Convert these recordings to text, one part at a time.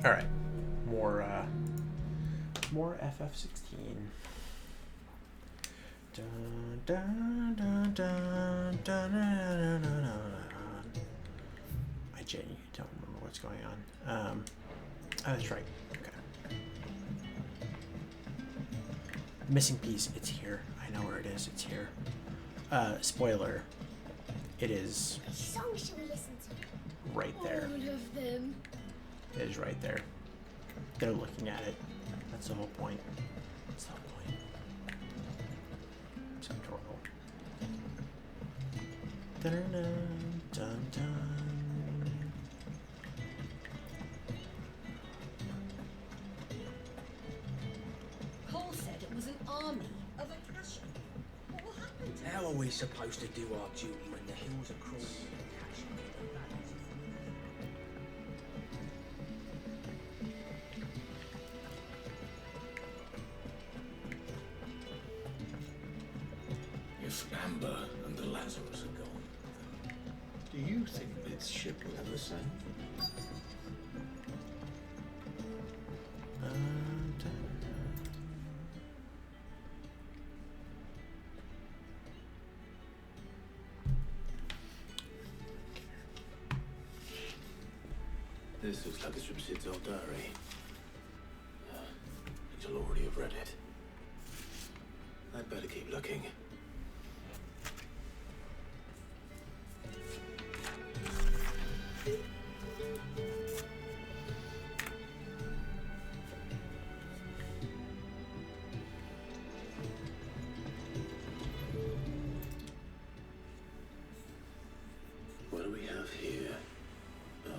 All right, more FF16. Dun, dun, dun, dun, dun, dun, dun, dun, dun. I genuinely don't remember what's going on. Oh, that's right. Okay. Missing piece. It's here. I know where it is. It's here. Spoiler. It is. Which song should we listen to? Right there. All of them. It is right there. They're looking at it. That's the whole point. That's the whole point. It's adorable. Dun dun dun dun. Paul said it was an army of Akasha. What happened to How are we supposed to do our duty when the hills are crawling with Akasha? If Amber and the Lazarus are gone, then do you think this ship will ever sink? Dun, dun. This looks like it's from Sid's old diary. You'll already have read it. I'd better keep looking. What do we have here? Oh,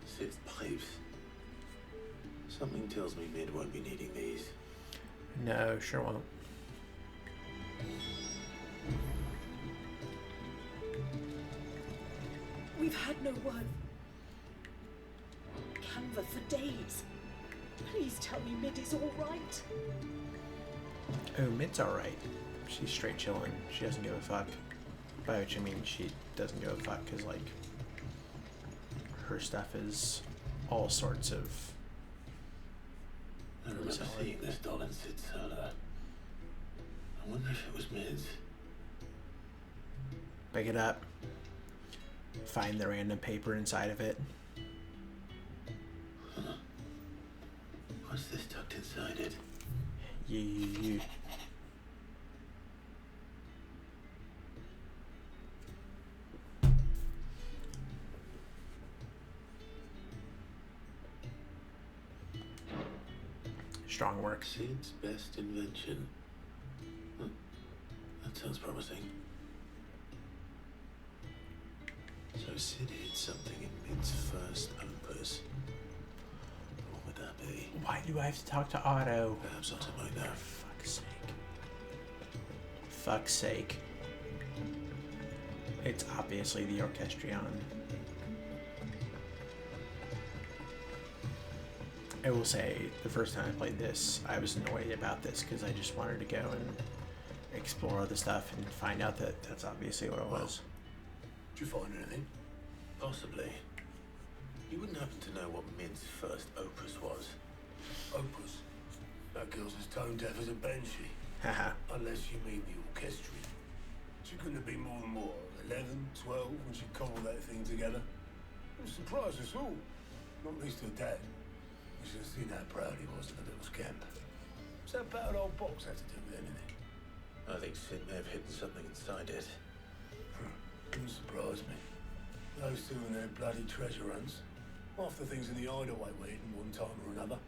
Sid's pipes. Something tells me Mid won't be needing these. No, sure won't. We've had no word. Canva for days. Please tell me Mid is all right. Oh, Mid's alright. She's straight chilling. She doesn't give a fuck. By which I mean she doesn't give a fuck because, like, her stuff is all sorts of... I remember seeing this doll in Sid's cellar. I wonder if it was Mid's. Pick it up. Find the random paper inside of it. Huh. What's this tucked inside it? You. Strong work. Sid's best invention. Huh. That sounds promising. So Sid hid something in Mid's first opus. What would that be? Why do I have to talk to Otto? Perhaps Otto might know. For fuck's sake. Fuck's sake. It's obviously the Orchestrion. I will say, the first time I played this, I was annoyed about this because I just wanted to go and explore other stuff and find out that that's obviously what it was. Did you find anything? Possibly. You wouldn't happen to know what Mid's first opus was? Opus? That girl's as tone deaf as a banshee. Haha. Unless you mean the orchestrion. She couldn't have been more than what, 11, 12 when she cobbled that thing together? It surprised us all. Not least her dad. You should have seen how proud he was of the little scamp. What's that battered old box have to do with anything? I think Sid may have hidden something inside it. Wouldn't surprise me. Those two and their bloody treasure hunts. Half the things in the hideaway were hidden one time or another.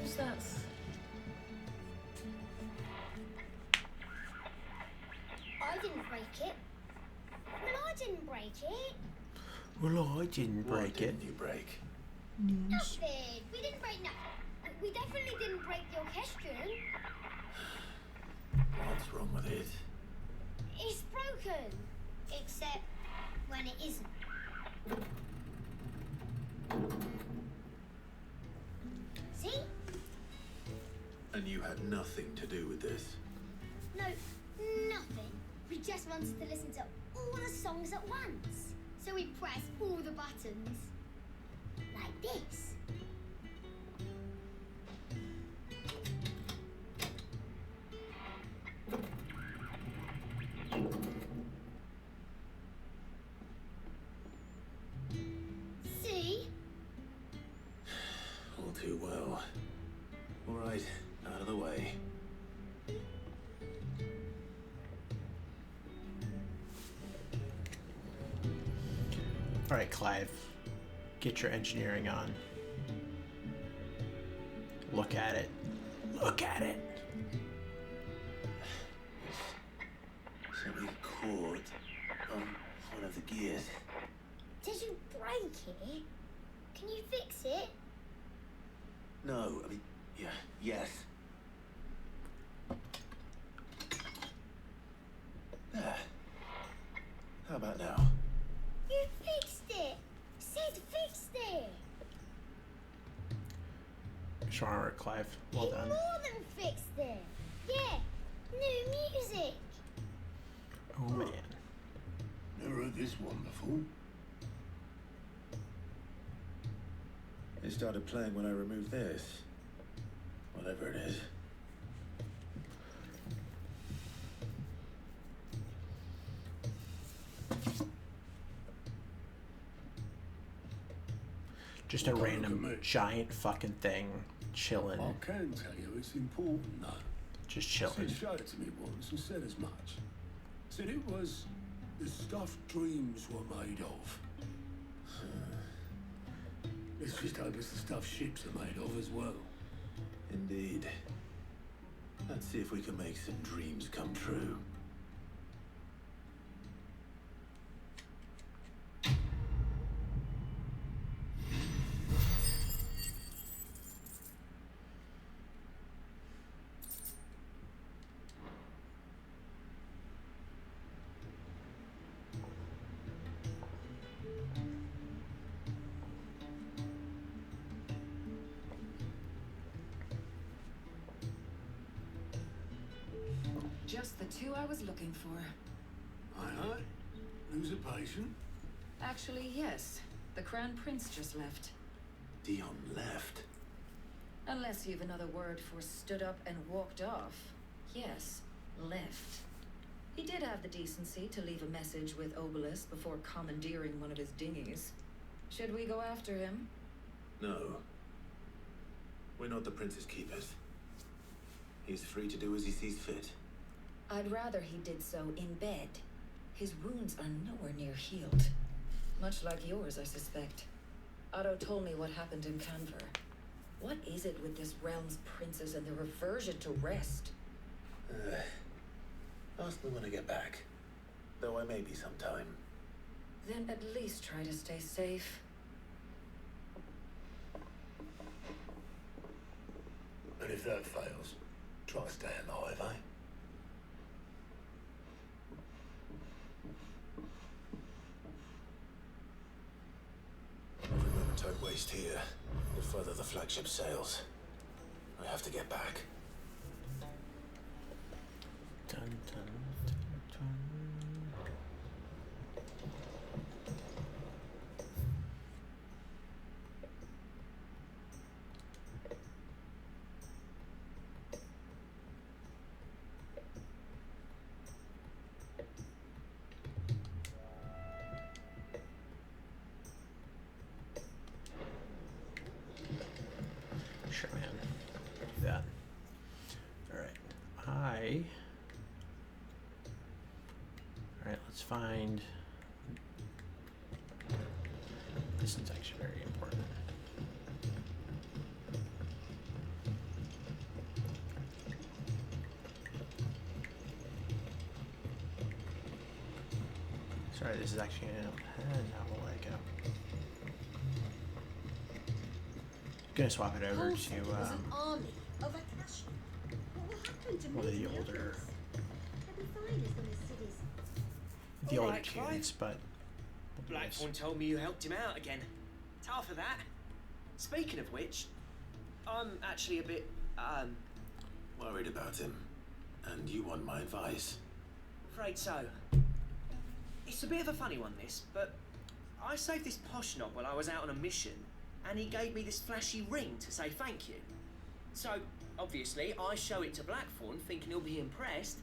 Who's that? I didn't break it. Well, I didn't break it. Well, I didn't What break it. didn't you break? Nothing. We didn't break nothing. We definitely didn't break the orchestrion. What's wrong with it? It's broken. It Except when it isn't. See? And you had nothing to do with this. No, nothing. We just wanted to listen to all the songs at once. So we pressed all the buttons. Like this. See? All too well. All right, out of the way. All right, Clive, get your engineering on. Look at it. Look at it. Something caught on one of the gears. Did you break it? Can you fix it? No, I mean, yeah, yes. There. How about now? You fixed it. Sid fixed it. Strong work, Clive. Well He done. more than fixed it. Yeah, new music. Oh man. Never heard this one before. It started playing when I removed this. Whatever it is. Just a Don't look random at me. giant fucking thing chilling. I can tell you it's important, though. Just chilling. Sid showed it to me once and said as much. Said it was the stuff dreams were made of. Let's just hope it's the stuff ships are made of as well. Indeed. Let's see if we can make some dreams come true. Just the two I was looking for. Aye, aye. Lose a patient. Actually, yes. The Crown Prince just left. Dion left. Unless you've another word for stood up and walked off. Yes, left. He did have the decency to leave a message with Obelisk before commandeering one of his dinghies. Should we go after him? No. We're not the Prince's keepers. He's free to do as he sees fit. I'd rather he did so in bed. His wounds are nowhere near healed. Much like yours, I suspect. Otto told me what happened in Canver. What is it with this realm's princes and their aversion to rest? Ask me when I get back. Though I may be sometime. Then at least try to stay safe. And if that fails, try to stay alive, eh? Every moment I waste here, the further the flagship sails. I have to get back. Dun, dun, dun, dun. Sure, man. Do that. All right. All right. Let's find. This is actually very important. Sorry, this is actually now we'll let it go. Gonna swap it over Paulson to was an army of Akashi. What will happen to one of me the and older They'll be fine as long as Sid is the All older right, Clive. tunes, but Blackthorn told me you helped him out again. Tough for that. Speaking of which, I'm actually a bit, Worried about him. And you want my advice? afraid so. It's a bit of a funny one, this, but I saved this posh knob while I was out on a mission, and he gave me this flashy ring to say thank you. So, obviously, I show it to Blackthorn, thinking he'll be impressed,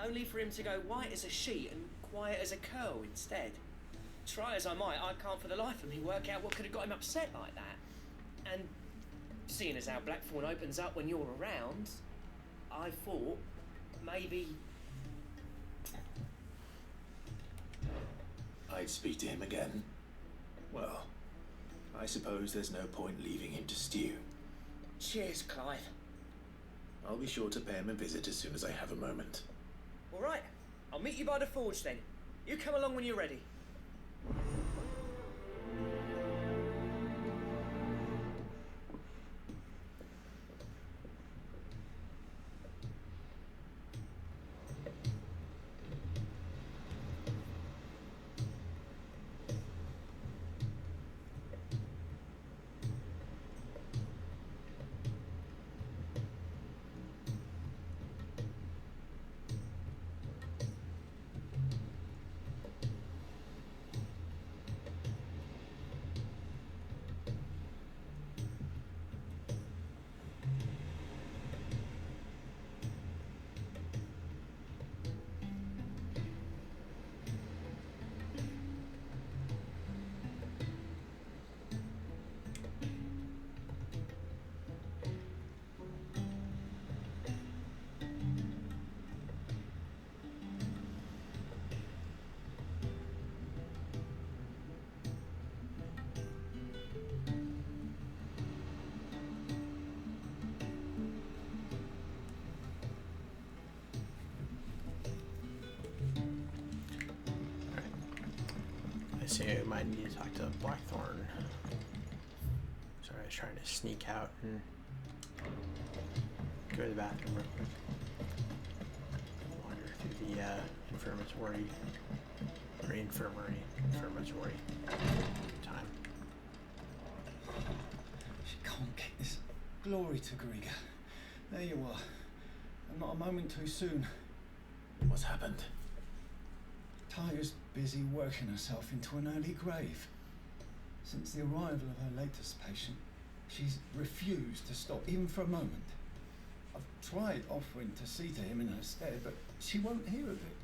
only for him to go white as a sheet and quiet as a curl instead. Try as I might, I can't for the life of me work out what could have got him upset like that. And seeing as how Blackthorn opens up when you're around, I thought maybe... I'd speak to him again. Well, I suppose there's no point leaving him to stew. Cheers, Clive. I'll be sure to pay him a visit as soon as I have a moment. All right, I'll meet you by the forge then. You come along when you're ready. I see I might need to talk to Blackthorn. Sorry, I was trying to sneak out and go to the bathroom real quick. Wander through the infirmary time. She can't get this glory to Griga. There you are. And not a moment too soon. What's happened? Taya's busy working herself into an early grave. Since the arrival of her latest patient, she's refused to stop, even for a moment. I've tried offering to see to him in her stead, but she won't hear of it.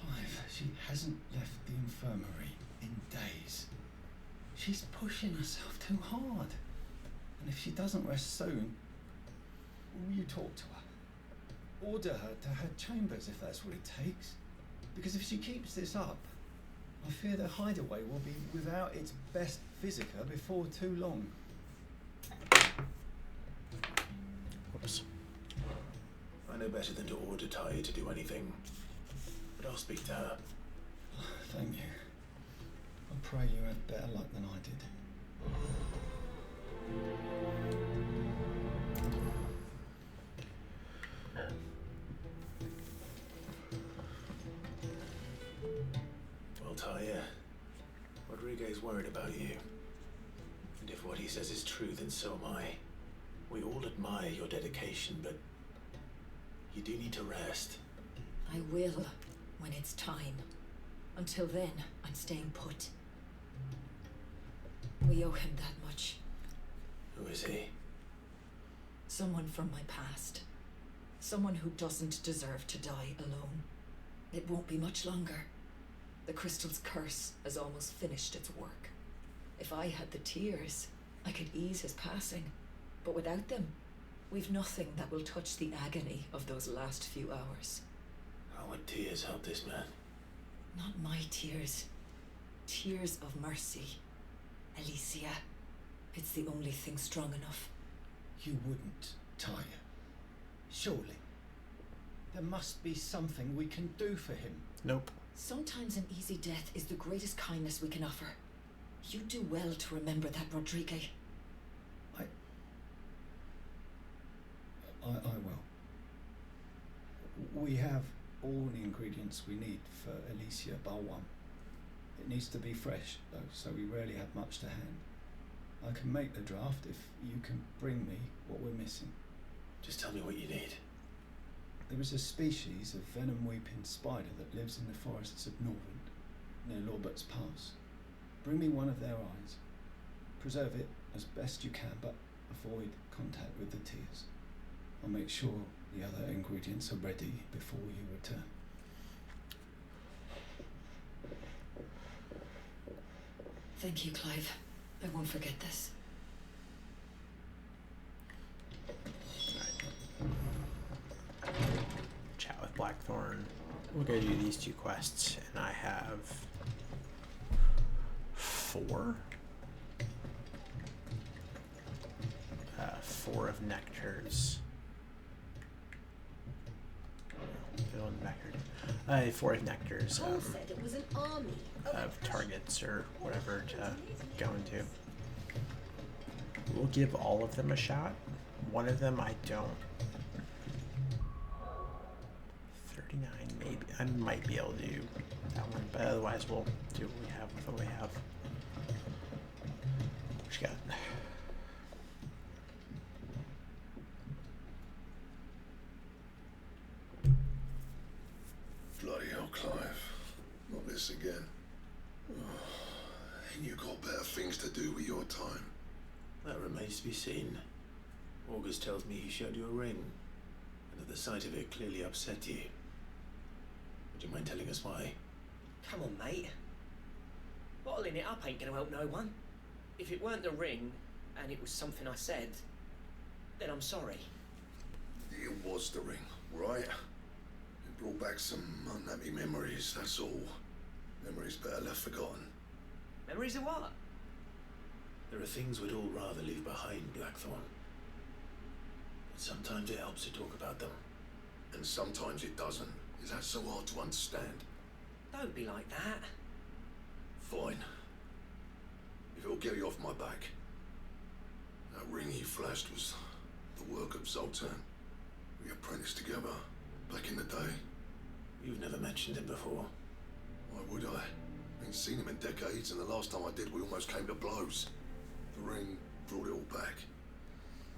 Clive, she hasn't left the infirmary in days. She's pushing herself too hard. And if she doesn't rest soon, will you talk to her? Order her to her chambers if that's what it takes. Because if she keeps this up, I fear the hideaway will be without its best visitor before too long. Whoops. I know better than to order Taya to do anything. But I'll speak to her. Thank you. I pray you had better luck than I did. Well, Taya, Rodriguez worried about you. And if what he says is true, then so am I. We all admire your dedication, but you do need to rest. I will, when it's time. Until then, I'm staying put. We owe him that much. Who is he? Someone from my past. Someone who doesn't deserve to die alone. It won't be much longer. The crystal's curse has almost finished its work. If I had the tears, I could ease his passing. But without them, we've nothing that will touch the agony of those last few hours. How would tears help this man? Not my tears. Tears of mercy. Alicia. It's the only thing strong enough. You wouldn't, Taya. Surely. There must be something we can do for him. Nope. Sometimes an easy death is the greatest kindness we can offer. You do well to remember that, Rodriguez. I will. We have all the ingredients we need for Alicia Balwam. It needs to be fresh, though, so we rarely have much to hand. I can make the draft if you can bring me what we're missing. Just tell me what you need. There is a species of venom-weeping spider that lives in the forests of Northern, near Lorbert's Pass. Bring me one of their eyes. Preserve it as best you can, but avoid contact with the tears. I'll make sure the other ingredients are ready before you return. Thank you, Clive. I won't forget this. Chat with Blackthorn. We'll go do these 2 quests, and I have 4. 4 of nectars. Fill in the nectar. 4 of nectars. Paul said it was an army Of targets or whatever to go into. We'll give all of them a shot. One of them I don't. 39 maybe. I might be able to do that one, but otherwise we'll do what we have with what we have. What you got? Bloody hell, Clive. Not this again. Ain't you got better things to do with your time? That remains to be seen. August tells me he showed you a ring, and that the sight of it clearly upset you. Would you mind telling us why? Come on, mate. Bottling it up ain't gonna help no one. If it weren't the ring, and it was something I said, then I'm sorry. It was the ring, right? It brought back some unhappy memories, that's all. Memories better left forgotten. Memories of what? There are things we'd all rather leave behind, Blackthorn. But sometimes it helps to talk about them. And sometimes it doesn't. Is that so hard to understand? Don't be like that. Fine. If it'll get you off my back. That ring he flashed was the work of Zoltan. We apprenticed together back in the day. You've never mentioned him before. Why would I? Ain't seen him in decades, and the last time I did, we almost came to blows. The ring brought it all back.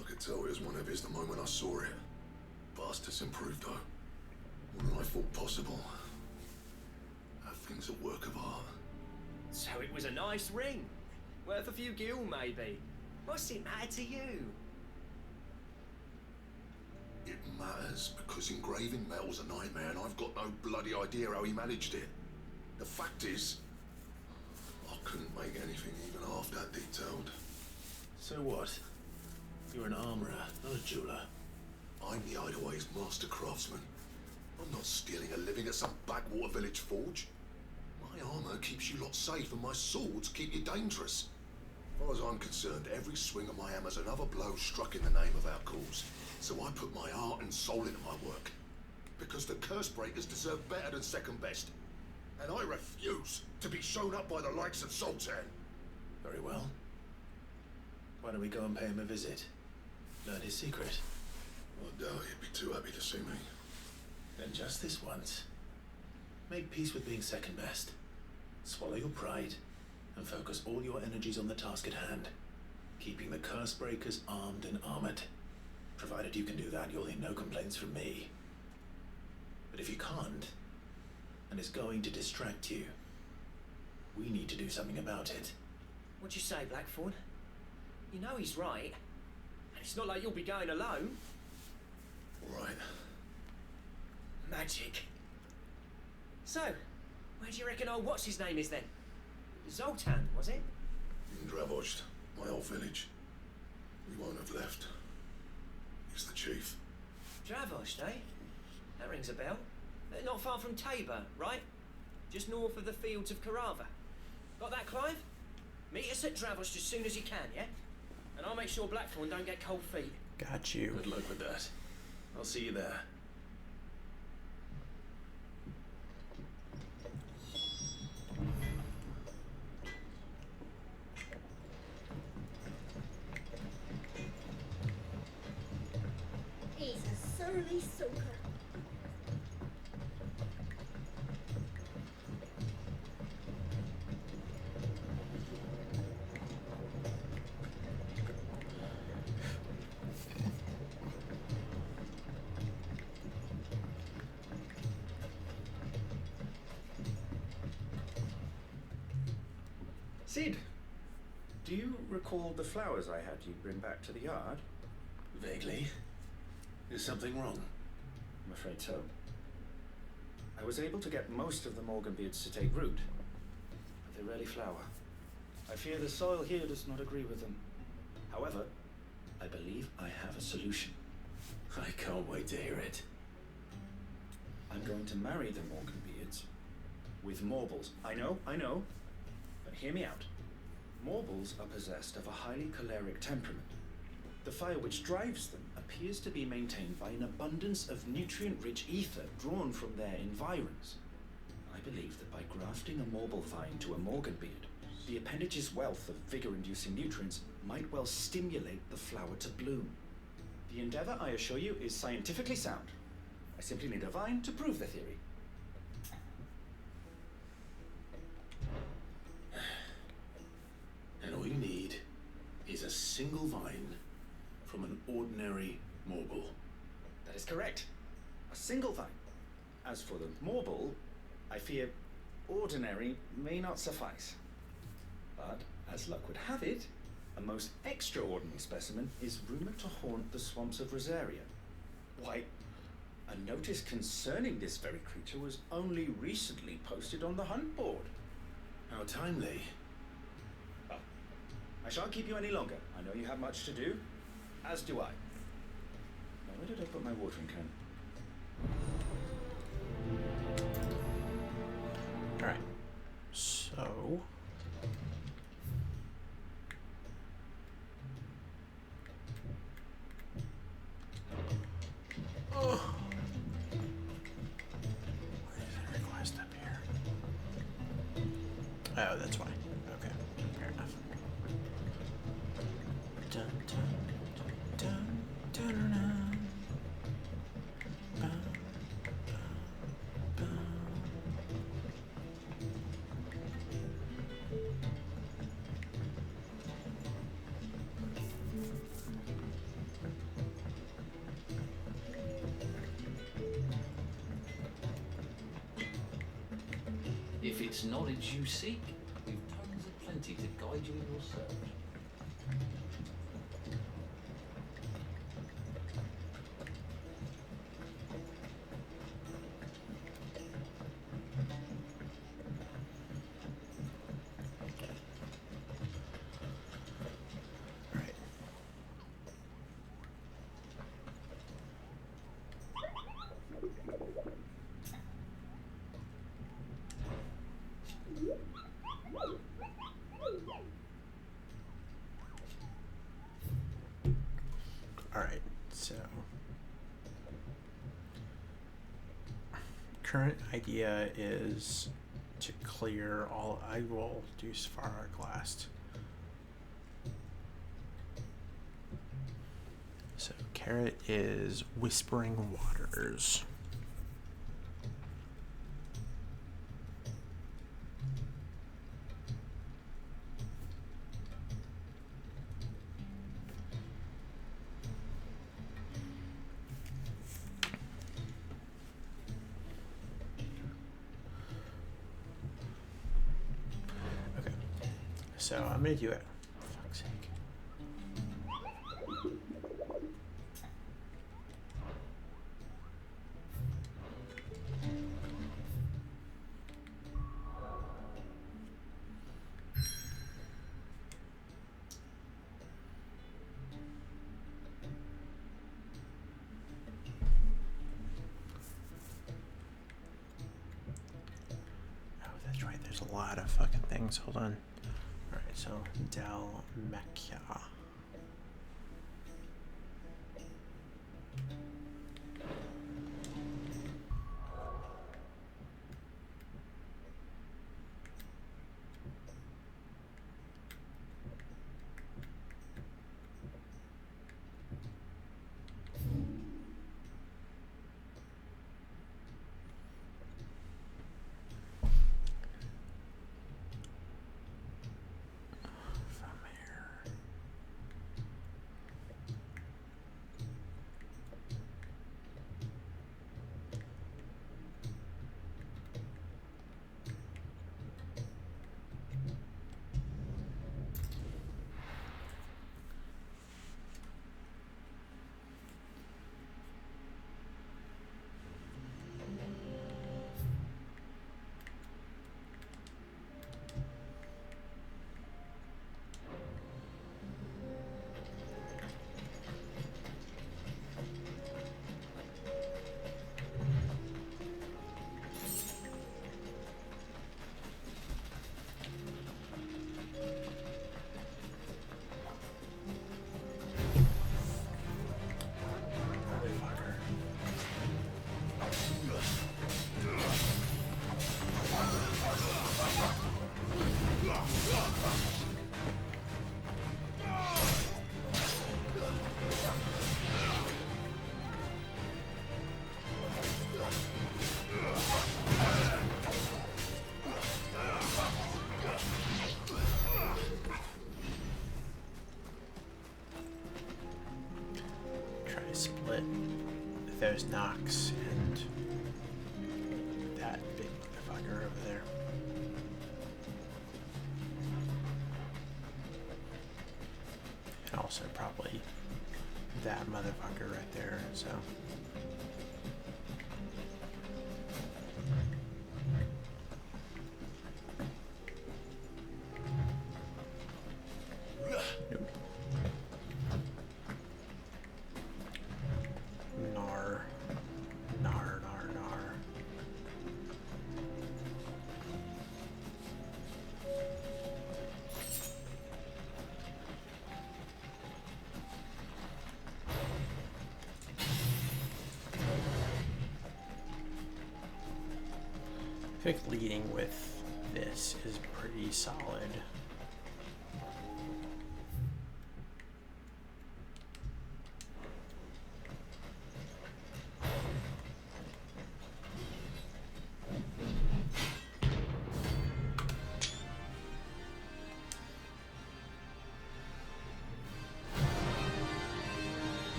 I could tell it was one of his the moment I saw it. Bastard's improved, though. More than I thought possible. That thing's a work of art. So it was a nice ring. Worth a few gil, maybe. What's it matter to you? It matters because engraving metal's a nightmare, and I've got no bloody idea how he managed it. The fact is, I couldn't make anything even half that detailed. So what? You're an armorer, not a jeweler. I'm the Hideaway's master craftsman. I'm not stealing a living at some backwater village forge. My armor keeps you lot safe, and my swords keep you dangerous. As far as I'm concerned, every swing of my hammer's another blow struck in the name of our cause. So I put my heart and soul into my work. Because the curse breakers deserve better than second best. And I refuse to be shown up by the likes of Zoltan. Very well. Why don't we go and pay him a visit? Learn his secret. I doubt he'd be too happy to see me. Then just this once. Make peace with being second best. Swallow your pride and focus all your energies on the task at hand. Keeping the curse breakers armed and armored. Provided you can do that, you'll hear no complaints from me. But if you can't, and it's going to distract you, we need to do something about it. What'd you say, Blackthorn? You know he's right. And it's not like you'll be going alone. All right. Magic. So, where do you reckon old what's-his-name is then? Zoltan, was it? In Dravost, my old village. We won't have left. He's the chief. Dravost, eh? That rings a bell. Not far from Tabor, right? Just north of the fields of Carava. Got that, Clive? Meet us at Dravost as soon as you can, yeah? And I'll make sure Blackthorn don't get cold feet. Got you. Good luck with that. I'll see you there. He's a surly soaker. Sid, do you recall the flowers I had you bring back to the yard? Vaguely. Is something wrong? I'm afraid so. I was able to get most of the Morganbeards to take root, but they rarely flower. I fear the soil here does not agree with them. However, I believe I have a solution. I can't wait to hear it. I'm going to marry the Morganbeards with Morbles. I know, but hear me out. Morbles are possessed of a highly choleric temperament. The fire which drives them appears to be maintained by an abundance of nutrient-rich ether drawn from their environs. I believe that by grafting a Morble vine to a Morganbeard, the appendage's wealth of vigor-inducing nutrients might well stimulate the flower to bloom. The endeavor, I assure you, is scientifically sound. I simply need a vine to prove the theory. And all you need is a single vine from an ordinary Morble. That is correct. A single vine. As for the Morble, I fear ordinary may not suffice. But, as luck would have it, a most extraordinary specimen is rumored to haunt the swamps of Rosaria. Why, a notice concerning this very creature was only recently posted on the hunt board. How timely. Well, I shan't keep you any longer. I know you have much to do, as do I. Now, where did I put my watering can? Alright. So... Oh. Where's the request up here? Oh, that's why. Okay, fair enough. Dun dun dun dun dun dun. Bum, bum, bum. If it's knowledge you seek, we've tons of plenty to guide you in your search. Alright. Alright, so current idea is to clear all. I will do Sfar Glast. So Carrot is Whispering Waters. Okay, so I'm gonna do it. For fuck's sake. Oh, that's right. There's a lot of fucking things. Hold on. All right, so Dalmekia. From here. there's Knox and that big motherfucker over there. And also probably that motherfucker right there, so. Nope. Nar. Nar, nar, nar. I think leading with this is pretty solid.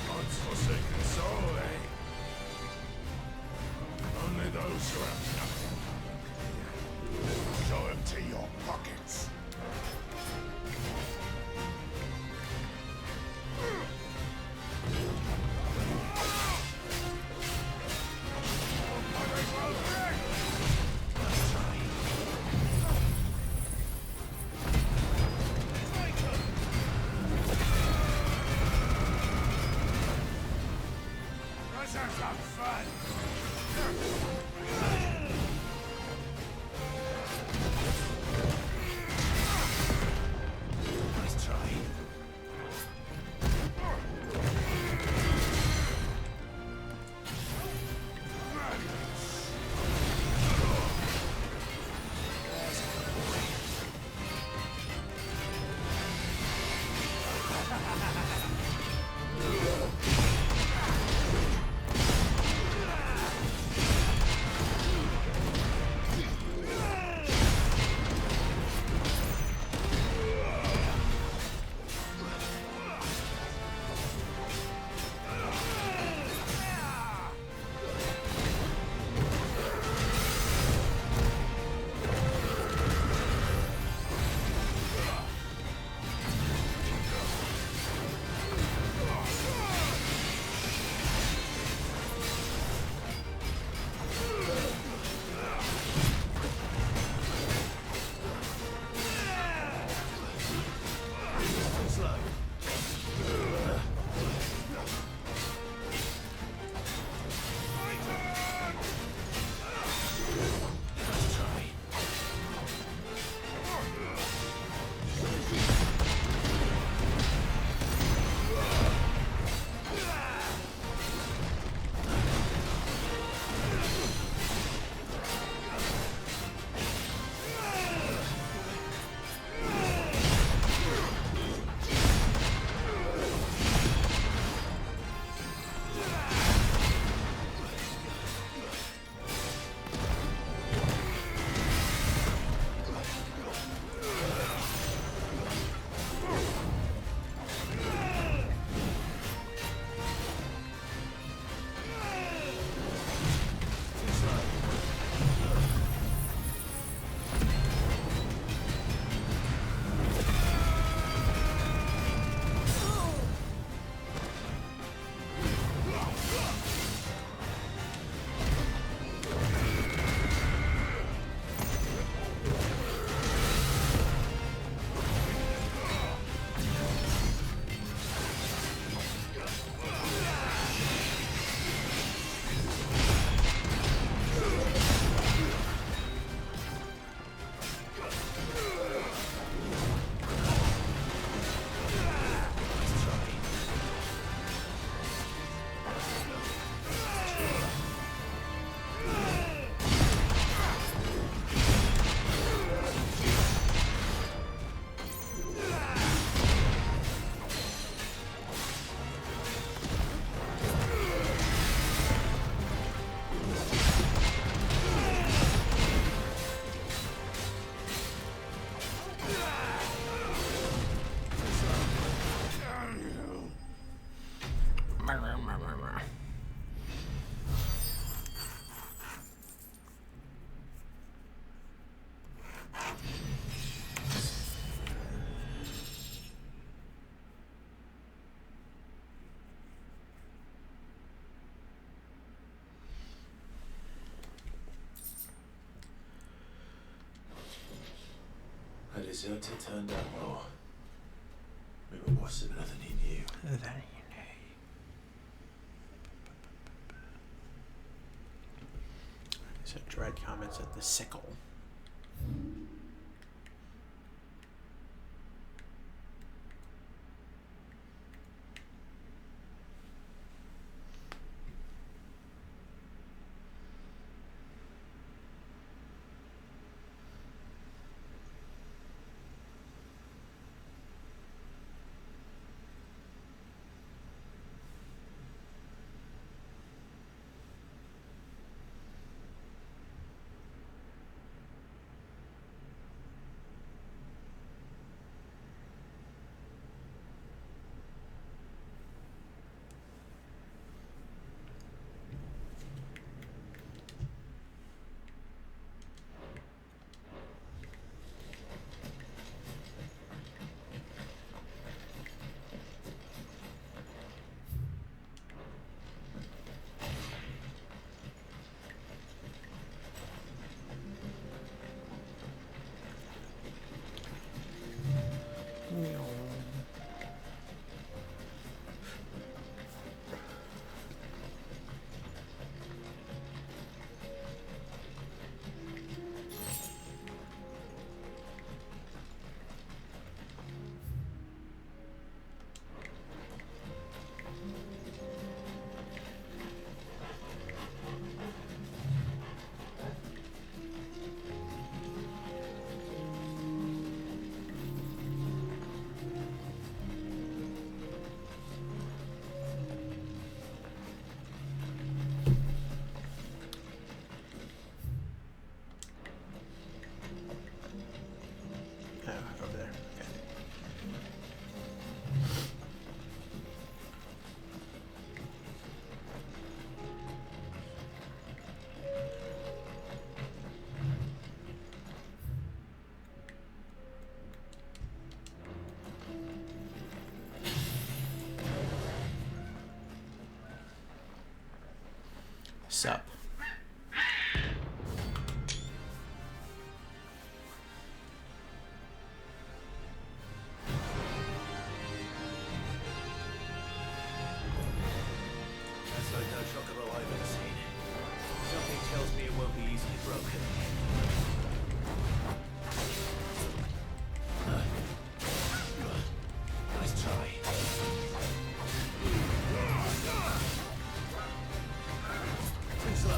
God's forsaken soul, eh? Only those who have nothing. Show empty your pockets. Let's have some fun. Nice try. A deserter turned outlaw. We were more similar than he knew. So Dread comments at the sickle. Over there. Okay. Sup. That's like no chocobo I've ever seen. Something tells me it won't be easily broken. Nice try. Thanks a lot.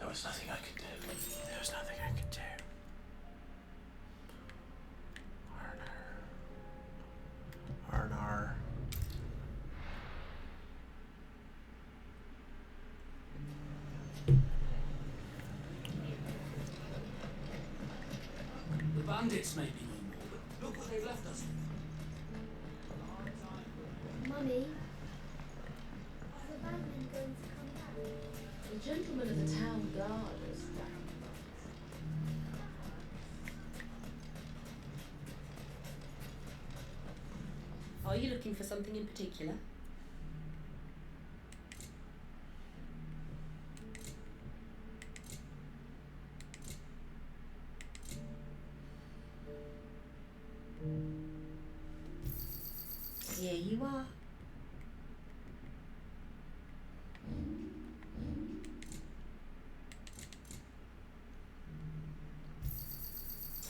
There was nothing I could do. There was nothing I could do. Arnar. The bandits may be no more, but look what they've left us. Mummy, are the bandmen going to come back? The gentlemen of the town guard are standing. Are you looking for something in particular? Here you are.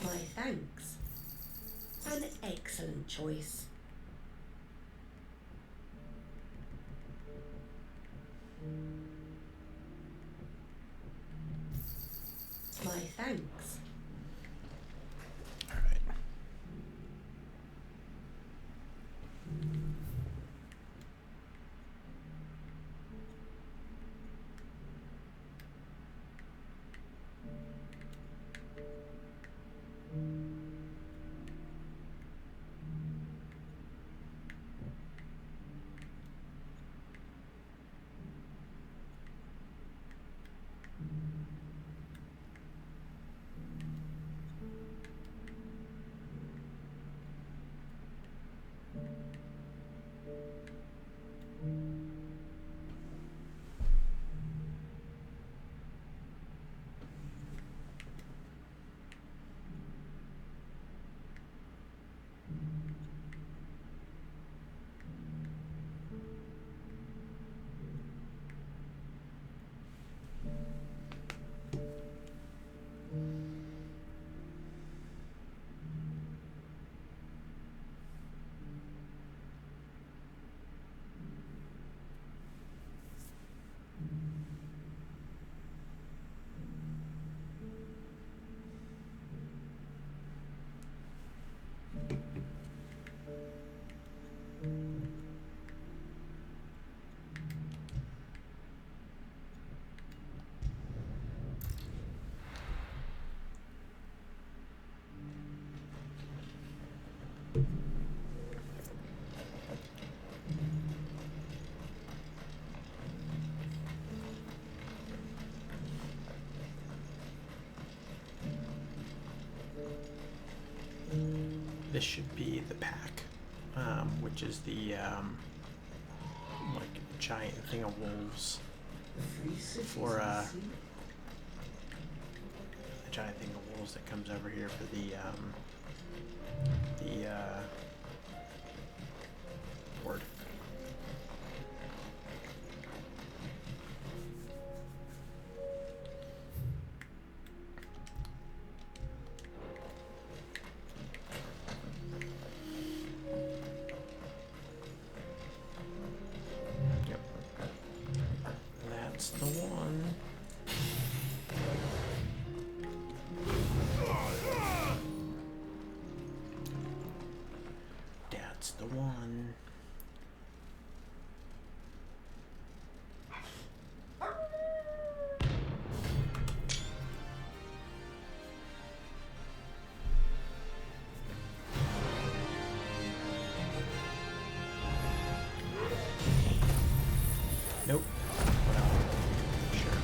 My thanks. An excellent choice. My thanks. All right. This should be the pack, which is the like giant thing of wolves, for a giant thing of wolves that comes over here for the horde. That's the one. That's the one. Nope. Well, sure.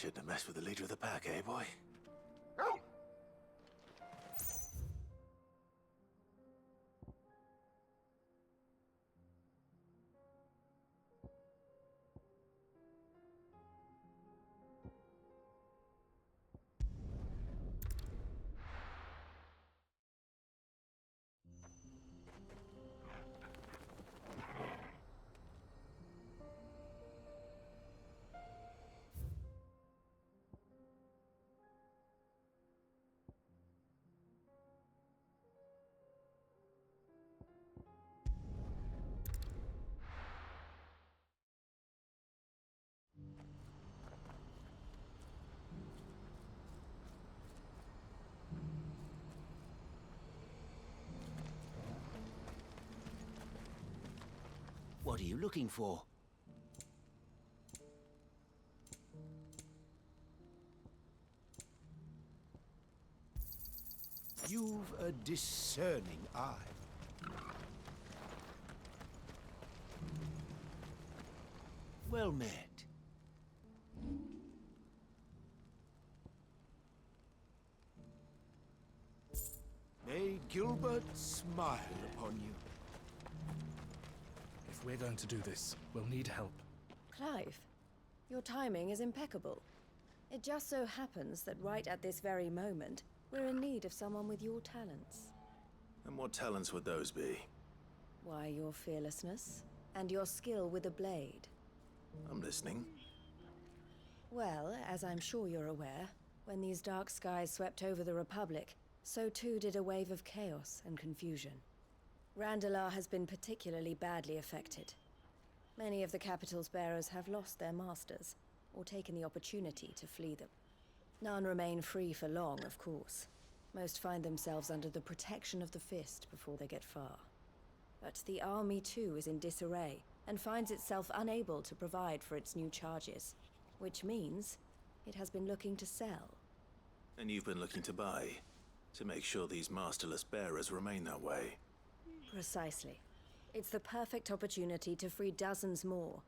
Shouldn't have messed with the leader of the pack, eh, boy? What are you looking for? You've a discerning eye. Well met. May Gilbert smile upon you. If we're going to do this, we'll need help. Clive, your timing is impeccable. It just so happens that right at this very moment, we're in need of someone with your talents. And what talents would those be? Why, your fearlessness, and your skill with a blade. I'm listening. Well, as I'm sure you're aware, when these dark skies swept over the Republic, so too did a wave of chaos and confusion. Randalar has been particularly badly affected. Many of the capital's bearers have lost their masters, or taken the opportunity to flee them. None remain free for long, of course. Most find themselves under the protection of the Fist before they get far. But the army too is in disarray, and finds itself unable to provide for its new charges. Which means it has been looking to sell. And you've been looking to buy, to make sure these masterless bearers remain that way. Precisely. It's the perfect opportunity to free dozens more,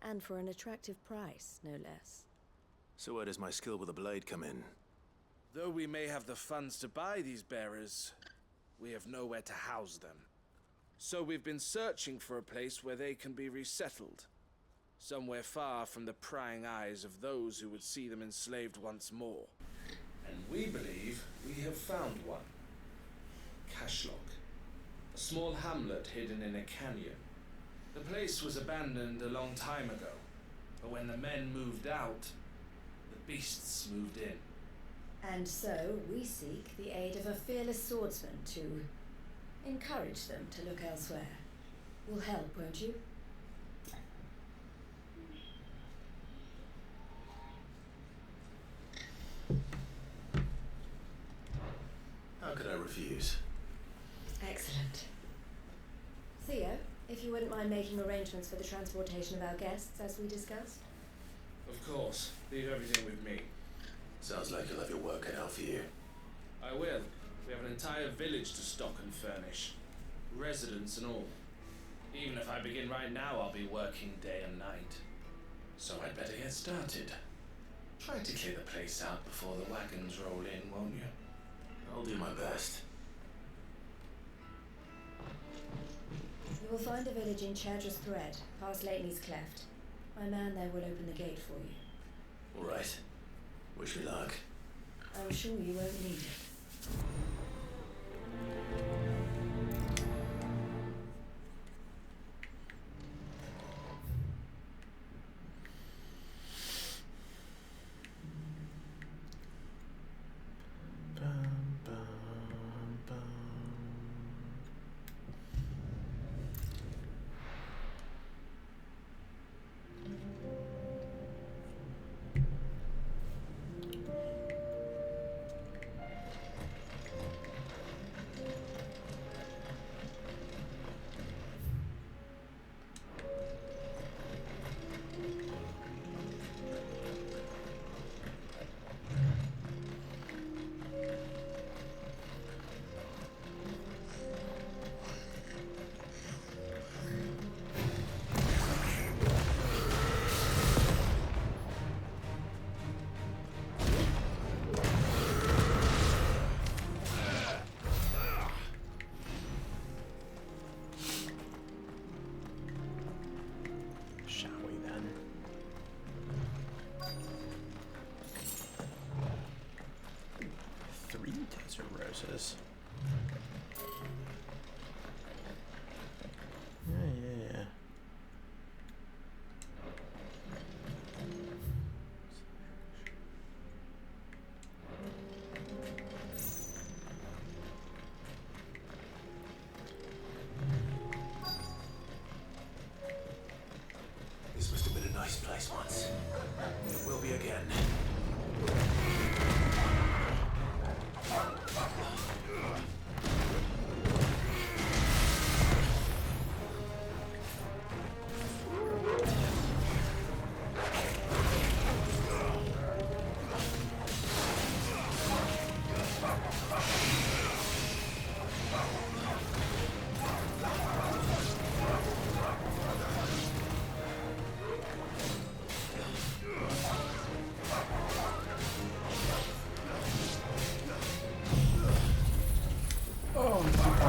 and for an attractive price, no less. So where does my skill with a blade come in? Though we may have the funds to buy these bearers, we have nowhere to house them. So we've been searching for a place where they can be resettled. Somewhere far from the prying eyes of those who would see them enslaved once more. And we believe we have found one. Cashlock. A small hamlet hidden in a canyon. The place was abandoned a long time ago, but when the men moved out, the beasts moved in. And so, we seek the aid of a fearless swordsman to encourage them to look elsewhere. You'll help, won't you? How could I refuse? Excellent. Theo, if you wouldn't mind making arrangements for the transportation of our guests, as we discussed. Of course. Leave everything with me. Sounds like you'll have your work cut out for you. I will. We have an entire village to stock and furnish. Residents and all. Even if I begin right now, I'll be working day and night. So I'd better get started. Try to clear the place out before the wagons roll in, won't you? I'll do my best. You will find a village in Chadras Thread, past Lateney's Cleft. My man there will open the gate for you. All right. Wish me luck. I'm sure you won't need it.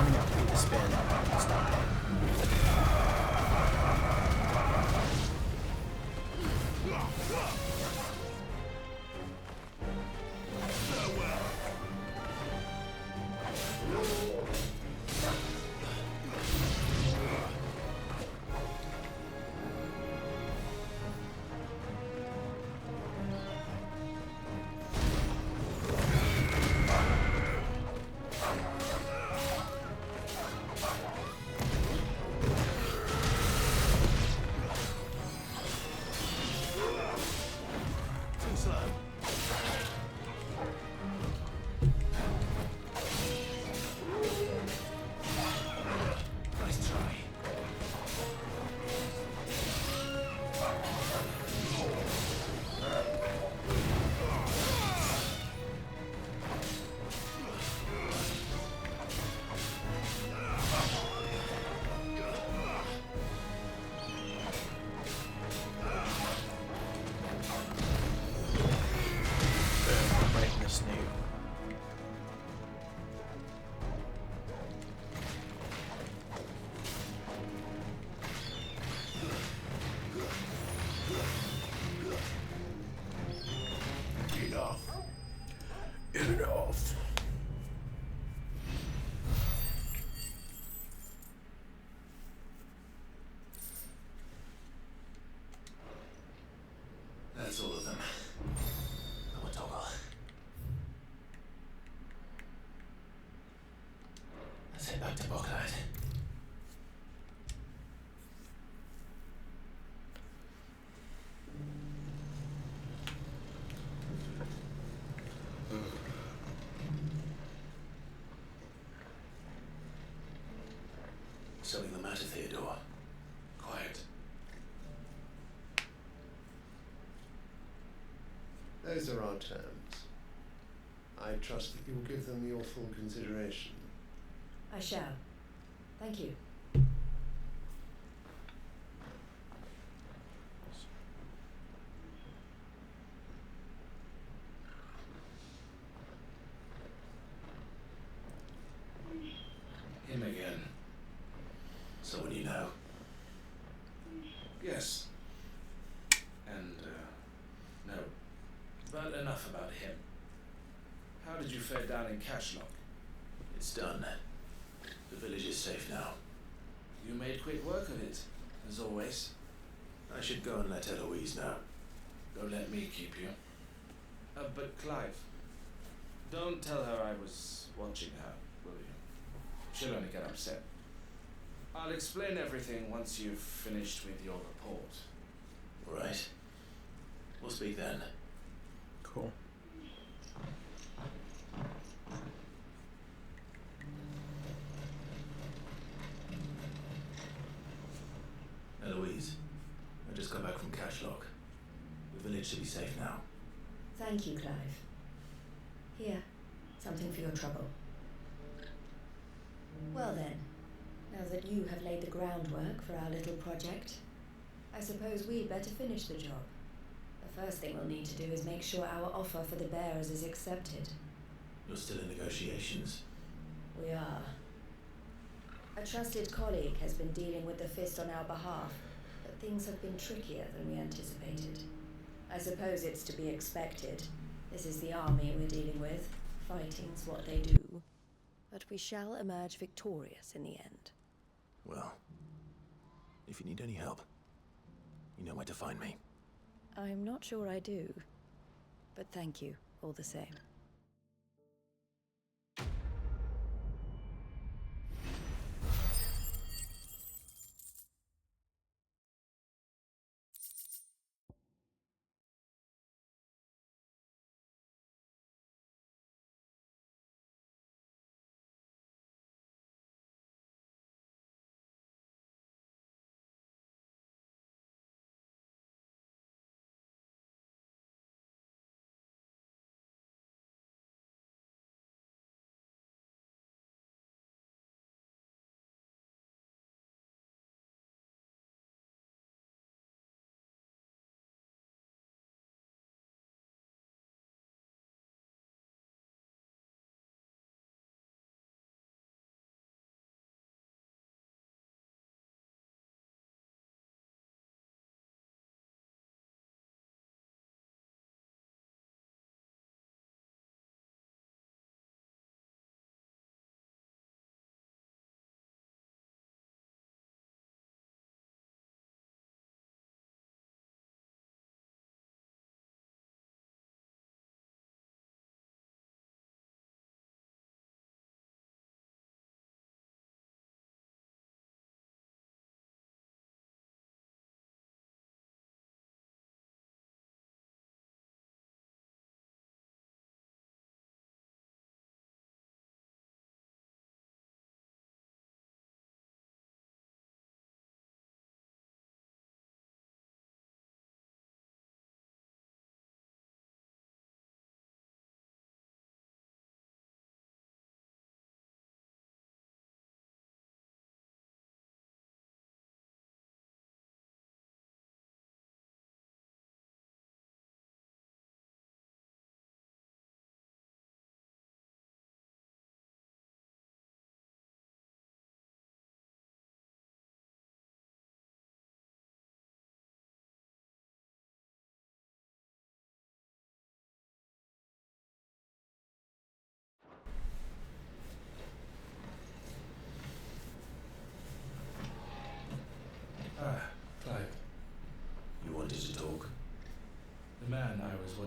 finding out to be the spin. Stop. Enough. That's all of them. I'm a toggle. Let's head back to Bocklight. Something the matter, Theodore? Quiet. Those are our terms. I trust that you'll give them your full consideration. I shall. Thank you. Him again. Someone you know? Yes. And, no. But enough about him. How did you fare down in Cashlock? It's done. The village is safe now. You made quick work of it, as always. I should go and let Eloise know. Don't let me keep you. But Clive, don't tell her I was watching her, will you? She'll only get upset. I'll explain everything once you've finished with your report. All right. We'll speak then. Cool. Eloise, I just got back from Cashlock. The village should be safe now. Thank you, Clive. Here, something for your trouble. Well then, now that you have laid the groundwork for our little project, I suppose we'd better finish the job. The first thing we'll need to do is make sure our offer for the bearers is accepted. You're still in negotiations. We are. A trusted colleague has been dealing with the Fist on our behalf, but things have been trickier than we anticipated. I suppose it's to be expected. This is the army we're dealing with. Fighting's what they do. But we shall emerge victorious in the end. Well, if you need any help, you know where to find me. I'm not sure I do, but thank you all the same.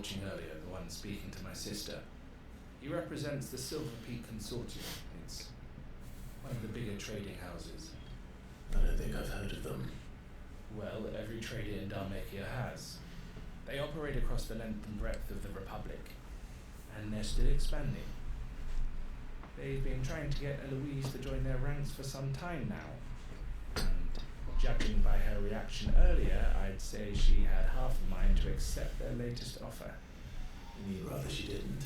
watching earlier, the one speaking to my sister. He represents the Silver Peak Consortium. It's one of the bigger trading houses. I don't think I've heard of them. Well, every trader in Dhalmekia has. They operate across the length and breadth of the Republic, and they're still expanding. They've been trying to get Eloise to join their ranks for some time now, and judging by her reaction earlier, I'd say she had half a mind to accept their latest offer. You'd rather she didn't?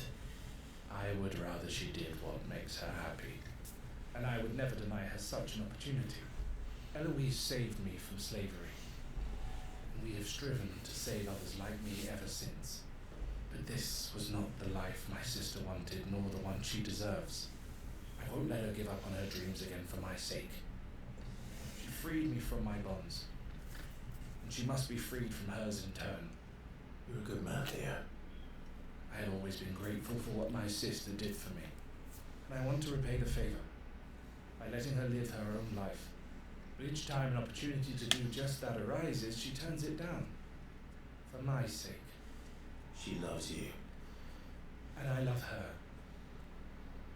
I would rather she did what makes her happy, and I would never deny her such an opportunity. Eloise saved me from slavery, and we have striven to save others like me ever since. But this was not the life my sister wanted, nor the one she deserves. I won't let her give up on her dreams again for my sake. She freed me from my bonds, and she must be freed from hers in turn. You're a good man, Theo. I had always been grateful for what my sister did for me, and I want to repay the favor by letting her live her own life. But each time an opportunity to do just that arises, she turns it down. For my sake. She loves you. And I love her.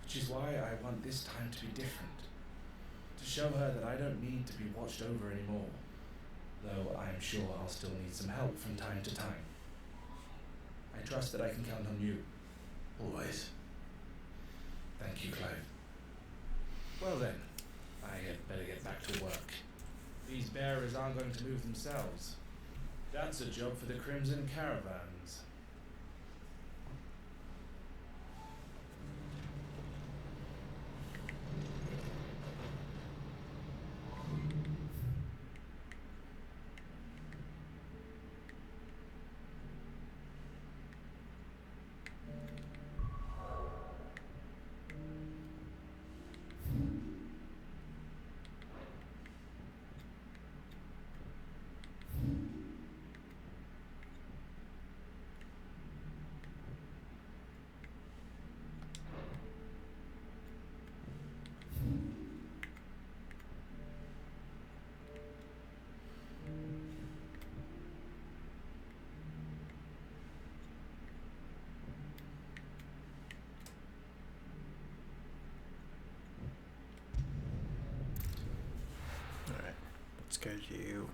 Which is why I want this time to be different. To show her that I don't need to be watched over anymore. Though I am sure I'll still need some help from time to time. I trust that I can count on you. Always. Thank you, Clive. Well then, I had better get back to work. These bearers aren't going to move themselves. That's a job for the Crimson Caravans. Let's go do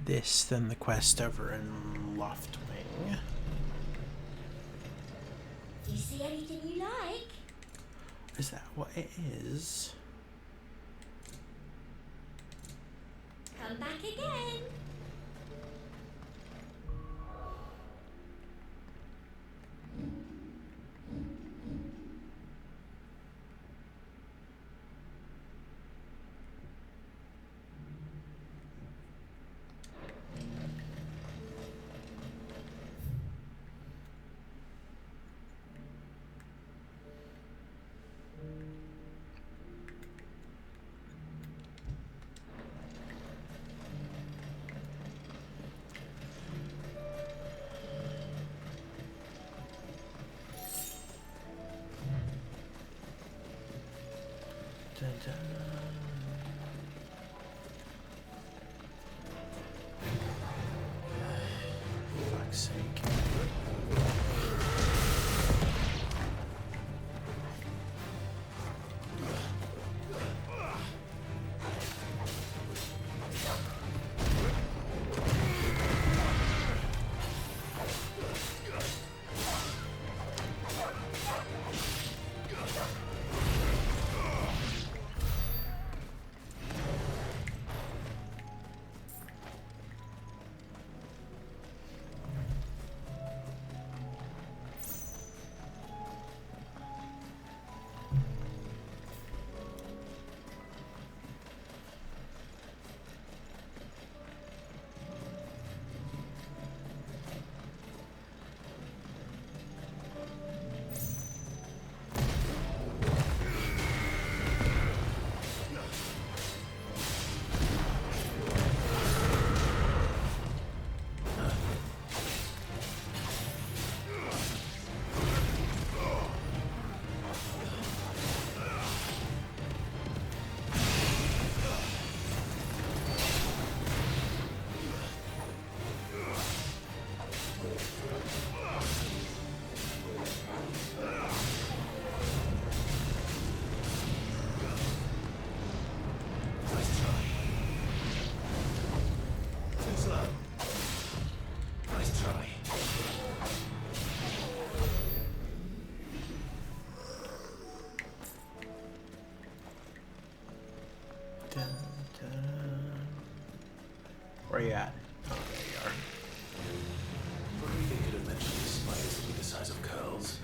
this, then the quest over in Loftwing. Do you see anything you like? Is that what it is? Come back again. Fuck's sake. Dun, dun. Where you at? Oh, there you are. Rodriguez could have mentioned the spiders to be the size of curls.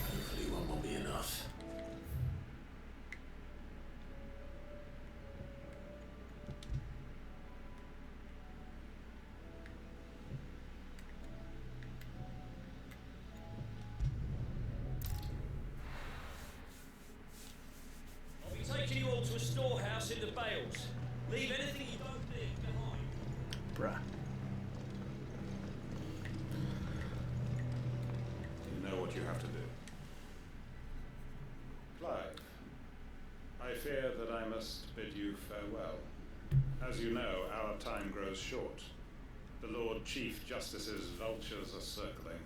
Hopefully one will be enough. I'll be taking you all to a storehouse in the Bales. Leave anything you don't need behind. Bruh. You know what you have to do. Clive, I fear that I must bid you farewell. As you know, our time grows short. The Lord Chief Justice's vultures are circling.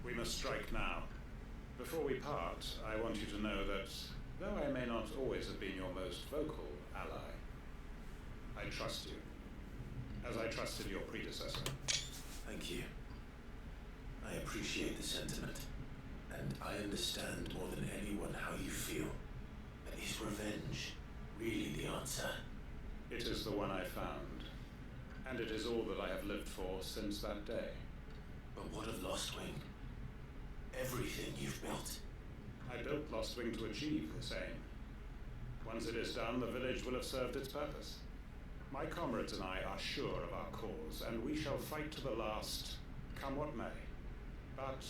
We must strike now. Before we part, I want you to know that, though I may not always have been your most vocal ally, I trust you, as I trusted your predecessor. Thank you. I appreciate the sentiment, and I understand more than anyone how you feel. But is revenge really the answer? It is the one I found, and it is all that I have lived for since that day. But what of Lostwing? Everything you've built. I built Lostwing to achieve the same. Once it is done, the village will have served its purpose. My comrades and I are sure of our cause, and we shall fight to the last, come what may. But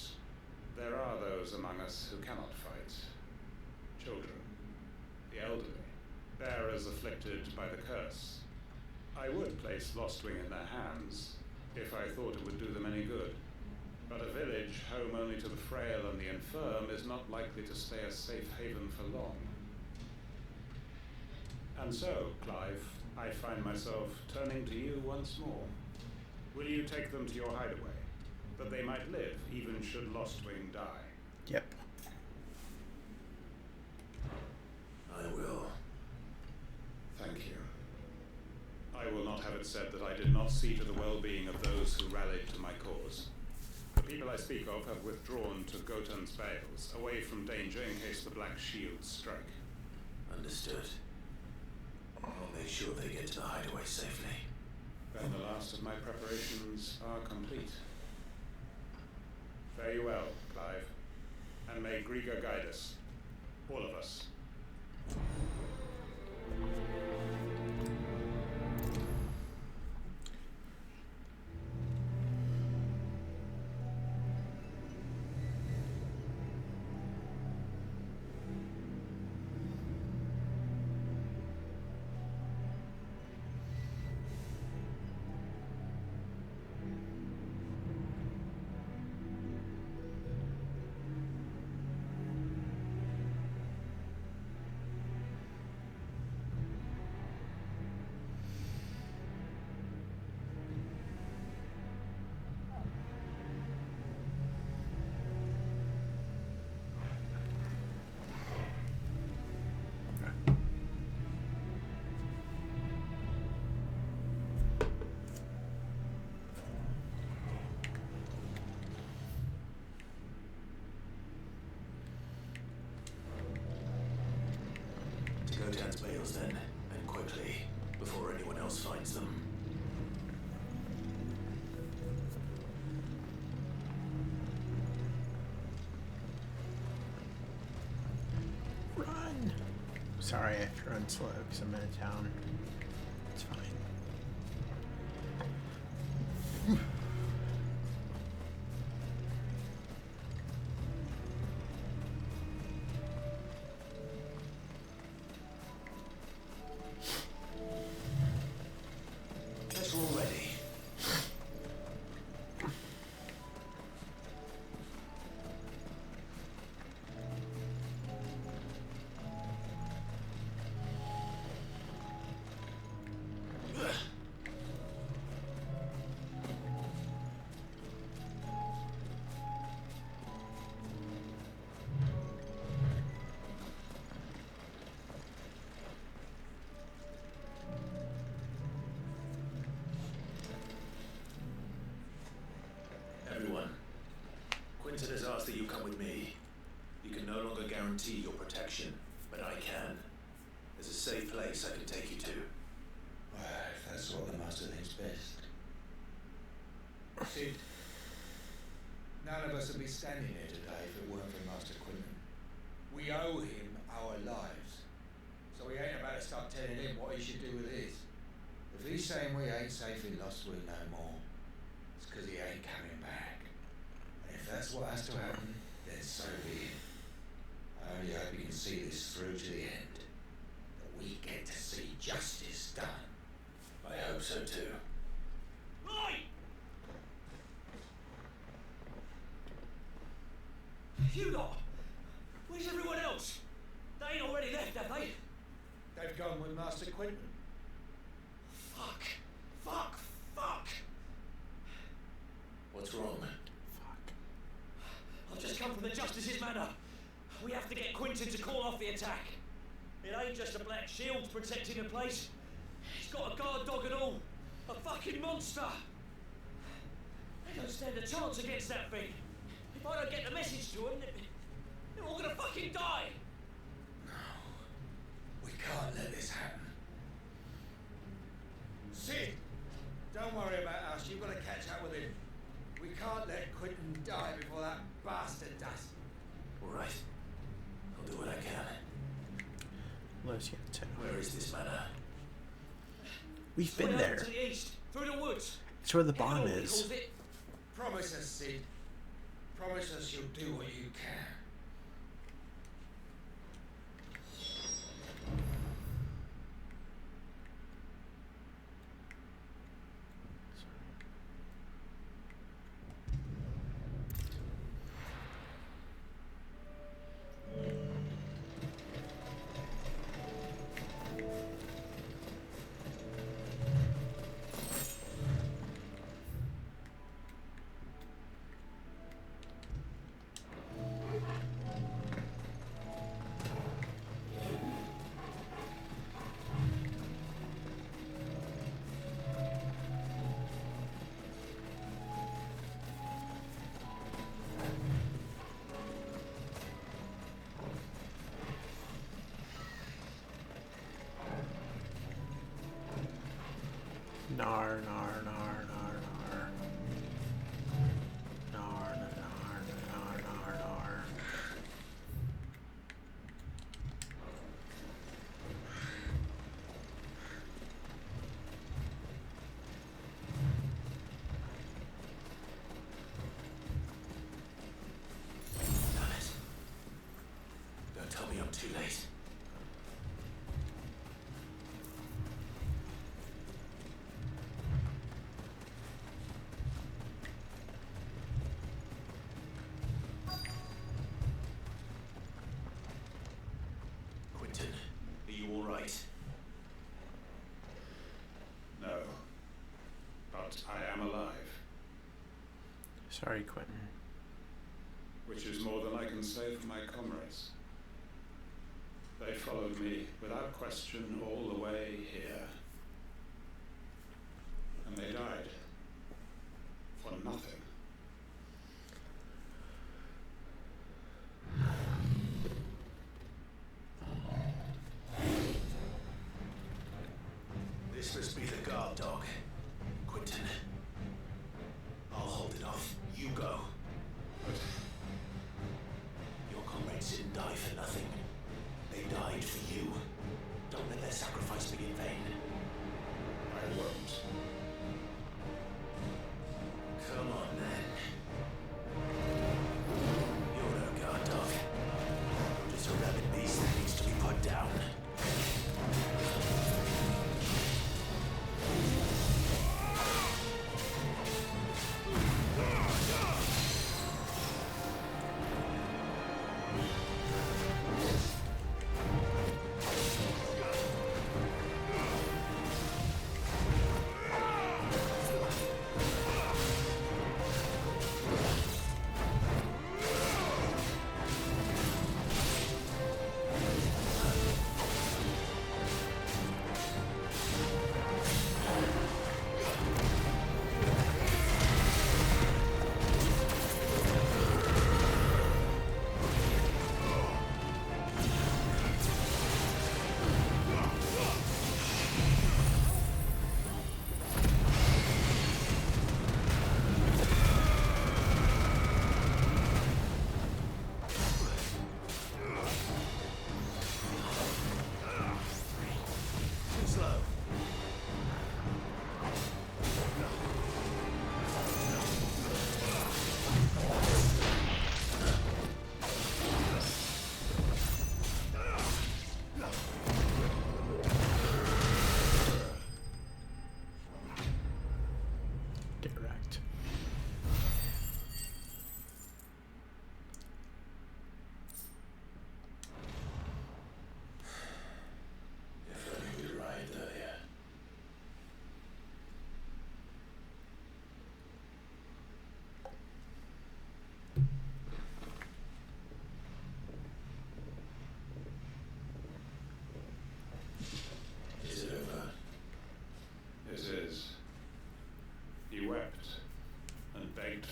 there are those among us who cannot fight. Children, the elderly, bearers afflicted by the curse. I would place Lostwing in their hands, if I thought it would do them any good. But a village home only to the frail and the infirm is not likely to stay a safe haven for long. And so, Clive, I find myself turning to you once more. Will you take them to your hideaway, that they might live even should Lostwing die? Yep. I will. Thank you. I will not have it said that I did not see to the well-being of those who rallied to my cause. The people I speak of have withdrawn to Gotan's Bales, away from danger in case the Black Shields strike. Understood. I'll make sure they get to the hideaway safely. Then the last of my preparations are complete. Fare you well, Clive, and may Griga guide us, all of us. Gotan's Bales then, and quickly, before anyone else finds them. Run! Sorry I have to run slow because I'm in a town. It's fine. Guess we're all ready. Everyone, Quinton has asked that you come with me. You can no longer guarantee your protection, but I can. There's a safe place I can take you to. Well, if that's what the Master thinks best. Sid, none of us would be standing here today if it weren't for Master Quinton. We owe him our lives, so we ain't about to start telling him what he should do with his. If he's saying we ain't safe in Lost Week no more, it's because he ain't coming back. And if that's what has to happen, then so be it. I only hope he can see this through to the end. That we get to see justice done. I hope so too. Right! You lot! Where's everyone else? They ain't already left, have they? They've gone with Master Quinton. Fuck! Fuck! Fuck! What's wrong? I've just come from the Justice's Manor. We have to get Quinton to call off the attack. It ain't just a black shield protecting the place. He's got a guard dog and all. A fucking monster. They don't stand a chance against that thing. If I don't get the message to them, they're all gonna fucking die. We can't let this happen. Sid, don't worry about us. You've got to catch up with him. We can't let Quinton die before that bastard does. All right. I'll do what I can. Where is this manor? We've been Way there. over to the east, through the woods. It's where the bomb Hell, he is. calls it. Promise us, Sid. Promise us you'll do what you can. Nar, nar, nar, nar, nar. Nar, nar, nar, nar, nar. Damn it. Don't tell me I'm too late. Quinton, are you all right? No. But I am alive, Sorry, Quentin. which is more than I can say for my comrades. They followed me without question all the way here. And they died. For nothing. This must be the guard dog. Quinton. I'll hold it off. You go. Your comrades didn't die for nothing. They died for you. sacrifice be in vain. I won't. Come on, then. You're no guard dog. You're just a rabid beast that needs to be put down.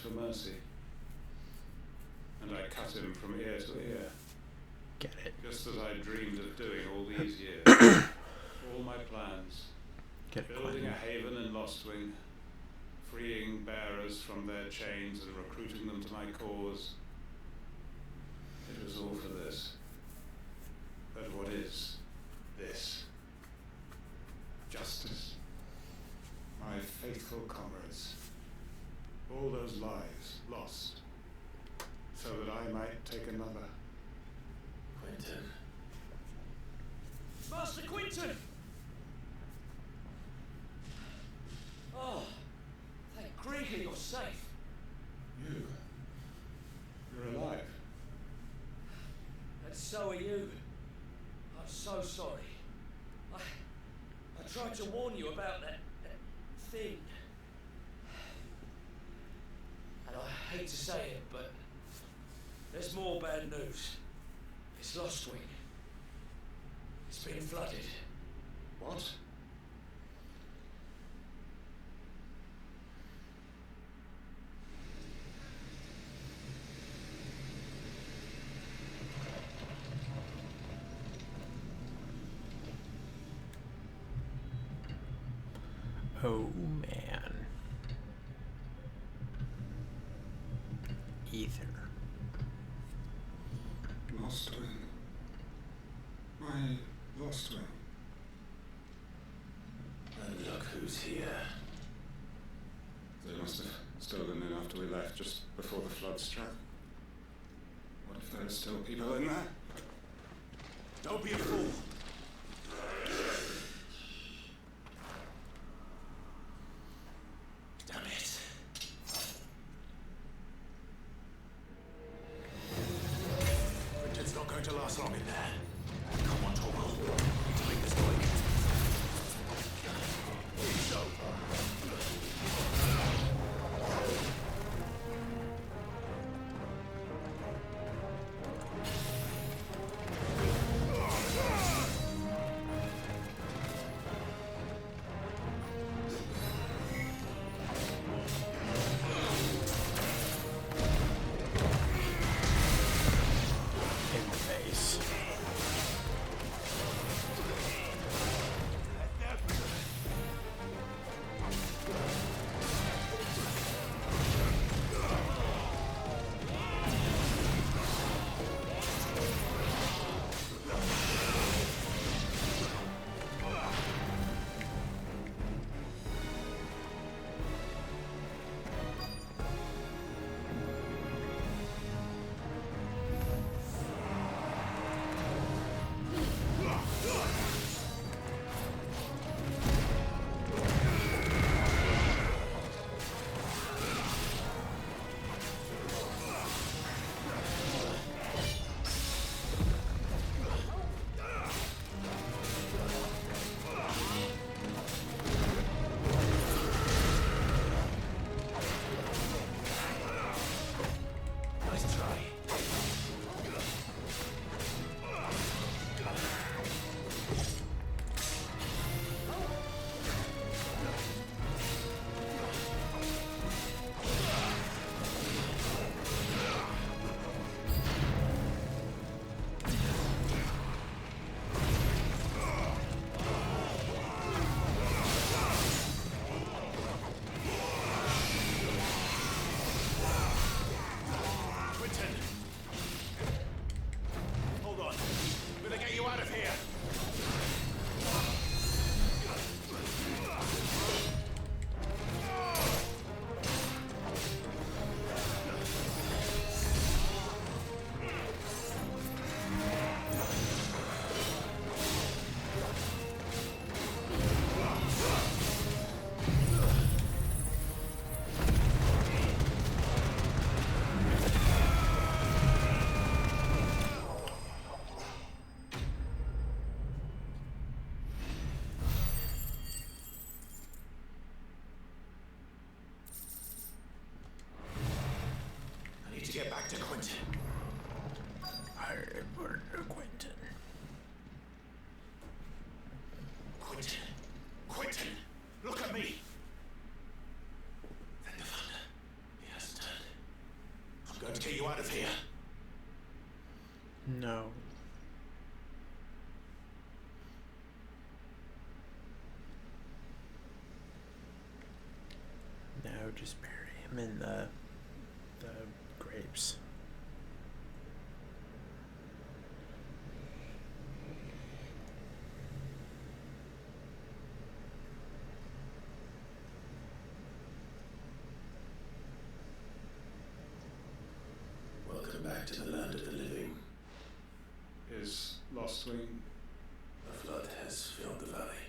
For mercy, and I cut him from ear to ear. Get it? Just as I dreamed of doing all these years. All my plans. Get it, building Quentin. a haven in Lostwing, freeing bearers from their chains and recruiting them to my cause. It was all for this. But what is this? Justice. My faithful comrades. All those lives lost, so that I might take another. Quentin. Master Quentin! Oh, thank Grieger you're safe. You're alive. And so are you. I'm so sorry. I tried to warn you about that thing. And I hate to say it, but there's more bad news. It's Lostwing. It's been flooded. What? Oh man. Ether. Lostwing. My Lostwing. And look who's here. They must have stolen in after we left, just before the flood struck. What if there are still people in there? Don't be a fool. Damn it. Richard's not going to last long in there. Come on, Torgal. We need to make this quick. It's over. In the face. Quentin. Quentin. Quentin. Quentin. Look at me. Thank the thunder. He hasn't turned. I'm going to get you out of here. No. No, just bury him in the grapes. Welcome back to the land of the living. Is Lostwing? The flood has filled the valley.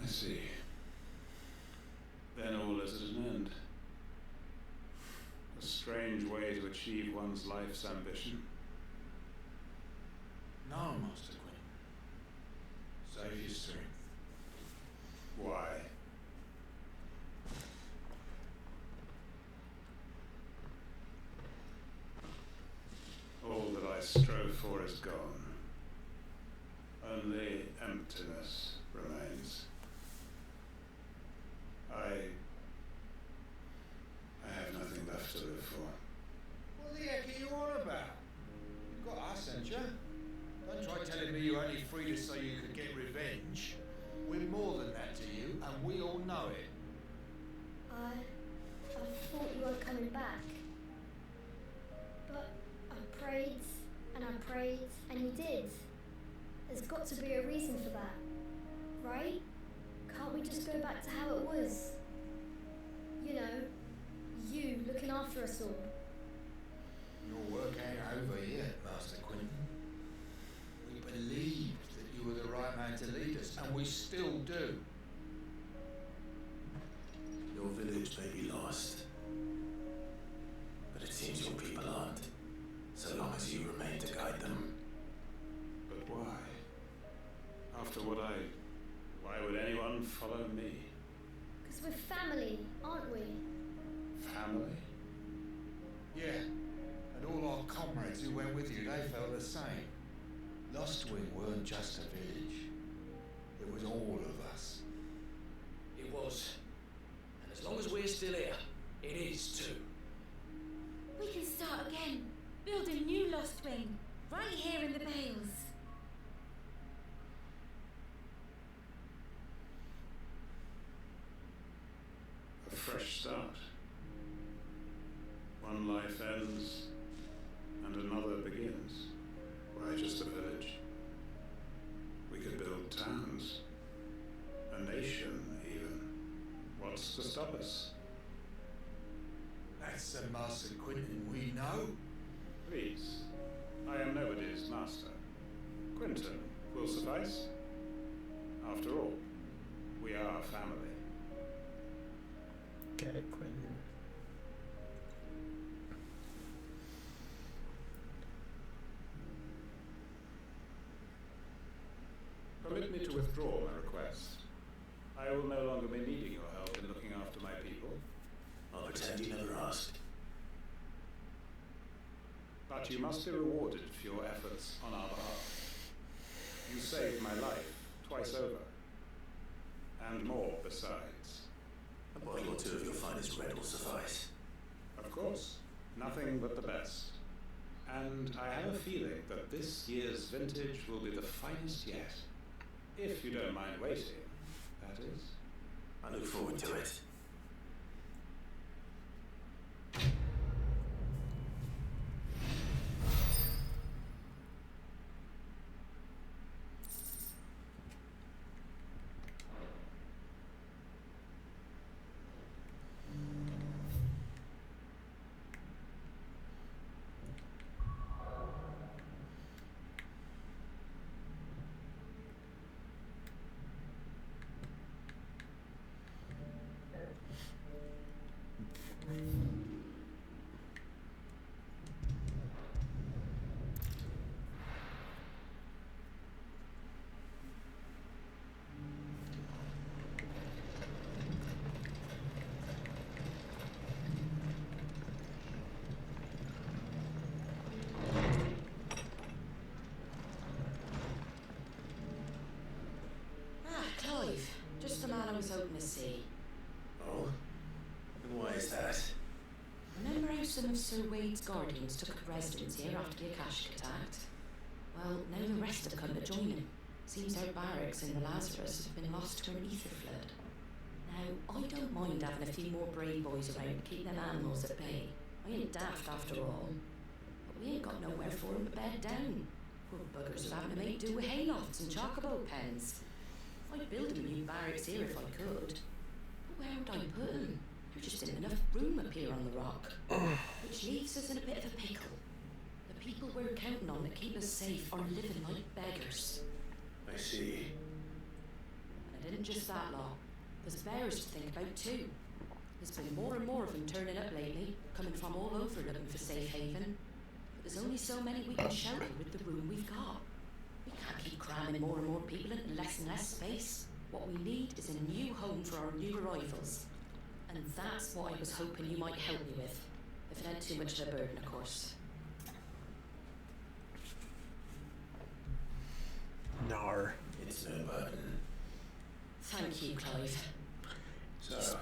I see. Then all is at an end. A strange way to achieve one's life's ambition. No, Master Quinn. Save your strength. Why? All that I strove for is gone. Only emptiness remains. I have nothing left to live for. What the heck are you on about? You've got us, haven't you? Don't try telling me you're only free so you could get revenge. We're more than that to you, and we all know it. I thought you weren't coming back. But I prayed, and you did. There's got to be a reason for that, right? Can't we just go back to how it was? You know, you looking after us all. Your work ain't over yet, Master Quentin. We believed that you were the right man to lead us, and we still do. Your village may be lost, but it seems your people aren't, so long as you remain to guide them. But why? After what why would anyone follow me? Because we're family, aren't we? Family? Yeah, and all our comrades who went with you, they felt the same. Lostwing weren't just a village. It was all of us. It was. And as long as we're still here, it is too. We can start again. Build a new Lostwing. Right here in the Bales. A fresh start. One life ends, and another begins. Why just a village? We could build towns. A nation, even. What's to stop us? That's the Master Quentin we know. Please. I am nobody's master. Quentin will suffice. After all, we are family. Okay, Quentin. Permit me to withdraw my request. I will no longer be needing your help in looking after my people. I'll pretend you never asked. But you must be rewarded for your efforts on our behalf. You saved my life twice over. And more besides. A bottle or two of your finest red will suffice. Of course. Nothing but the best. And I have a feeling that this year's vintage will be the finest yet. If you don't mind waiting, that is. I look forward to it. was hoping to see. Oh? And why is that? Remember how some of Sir Wade's guardians took up residence here after the Akashic attacked? Well, now the rest have come to join him. Seems our barracks in the Lazarus have been lost to an ether flood. Now, I don't mind having a few more brave boys around to keep them animals at bay. I ain't daft after all. But we ain't got nowhere for 'em to bed down. Poor buggers are having to make do with haylofts and chocobo pens. I'd build 'em a new barracks here if I could. But where would I put 'em? There just isn't enough room up here on the rock. Which leaves us in a bit of a pickle. The people we're counting on to keep us safe are living like beggars. I see. And it isn't just that lot. There's bears to think about too. There's been more and more of them turning up lately, coming from all over looking for safe haven. But there's only so many we can shelter with the room we've got. We can't keep cramming more and more people into less and less space. What we need is a new home for our new arrivals. And that's what I was hoping you might help me with. If it ain't too much of a burden, of course. Nar. It's no burden. Thank you, Clive. So,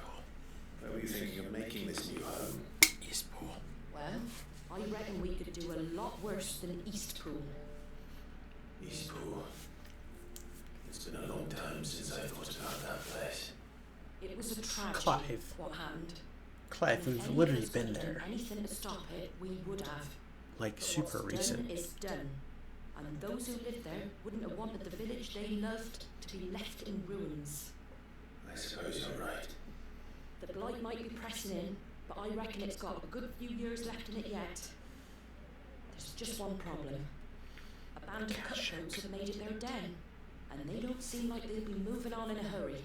where were you thinking of making this new home? Eastpool. Well, I reckon we could do a lot worse than Eastpool. Eastpool. It's been a long time since I thought about that place. It was a tragedy. Clive. What happened? Clive, And if we've any of literally us been could have done there. Anything to stop it, we would have. Like, But super what's recent. done is done. And those who lived there wouldn't have wanted the village they loved to be left in ruins. I suppose you're right. The blight might be pressing in, but I reckon it's got a good few years left in it yet. There's just one problem. A band of cutthroats have made it their den, and they don't seem like they'll be moving on in a hurry.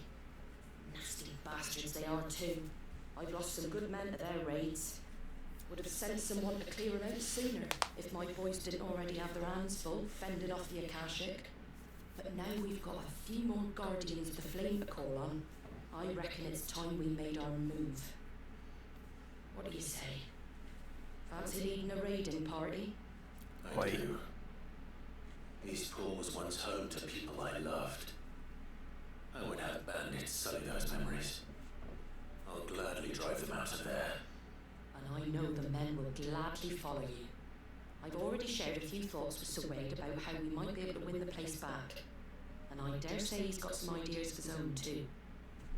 Nasty bastards they are too. I've lost some good men to their raids. Would have sent someone to clear them out sooner if my boys didn't already have their hands full fending off the Akashic. But now we've got a few more guardians of the flame to call on. I reckon it's time we made our move. What do you say? Fancy leading a raiding party? I do. Eastpool was once home to people I loved. I would have bandits sully those memories. I'll gladly drive them out of there. And I know the men will gladly follow you. I've already shared a few thoughts with Sir Wade about how we might be able to win the place back. And I dare say he's got some ideas of his own too.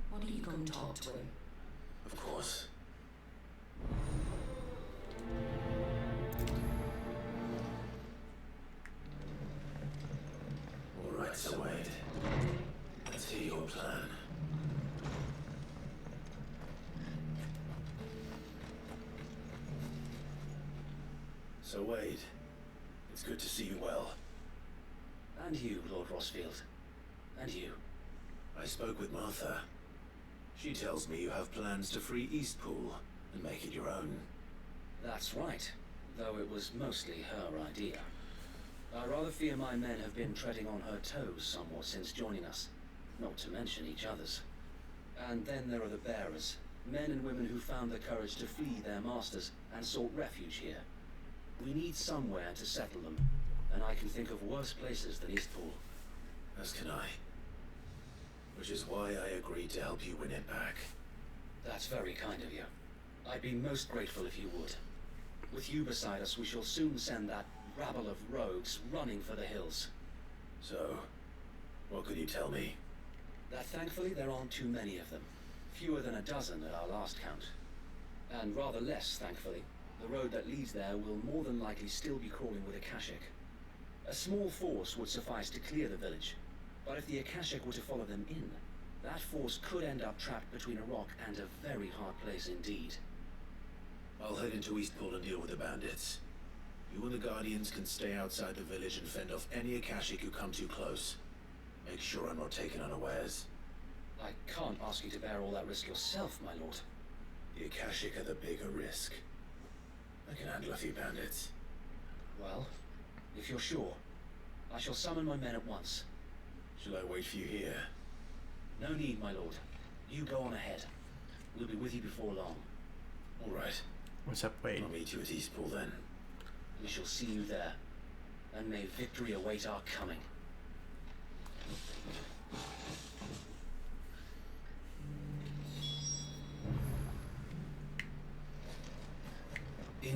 Why don't you go and talk to him? Of course. All right, Sir Wade. Let's hear your plan. So Wade, it's good to see you well. And you, Lord Rossfield. And you. I spoke with Martha. She tells me you have plans to free Eastpool and make it your own. That's right, though it was mostly her idea. I rather fear my men have been treading on her toes somewhat since joining us, not to mention each other's. And then there are the bearers, men and women who found the courage to flee their masters and sought refuge here. We need somewhere to settle them, and I can think of worse places than Eastpool. As can I. Which is why I agreed to help you win it back. That's very kind of you. I'd be most grateful if you would. With you beside us, we shall soon send that rabble of rogues running for the hills. So, what could you tell me? That thankfully there aren't too many of them. Fewer than a dozen at our last count. And rather less, thankfully. The road that leads there will more than likely still be crawling with Akashic. A small force would suffice to clear the village, but if the Akashic were to follow them in, that force could end up trapped between a rock and a very hard place indeed. I'll head into Eastpool and deal with the bandits. You and the Guardians can stay outside the village and fend off any Akashic who come too close. Make sure I'm not taken unawares. I can't ask you to bear all that risk yourself, my lord. The Akashic are the bigger risk. I can handle a few bandits. Well, if you're sure, I shall summon my men at once. Shall I wait for you here? No need, my lord. You go on ahead. We'll be with you before long. All right. What's up, Wade? I'll meet you at Eastpool then. We shall see you there, and may victory await our coming.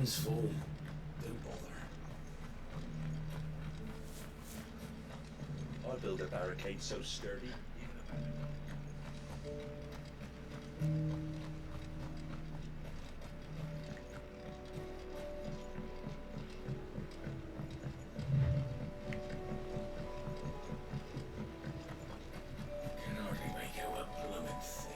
Rain's full. Don't bother. I'll build a barricade so sturdy. Can hardly make out a blooming thing.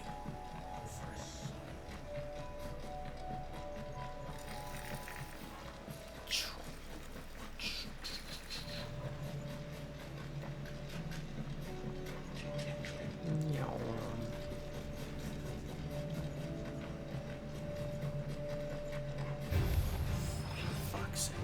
Fuck's sake.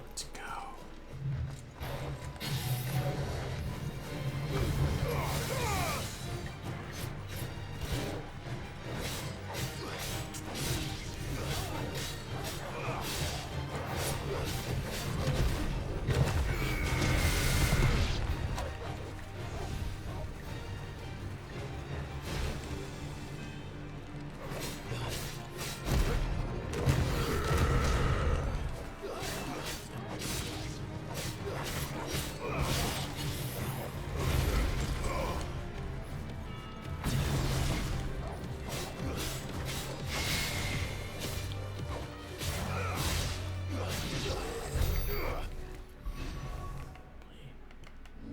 Let's go.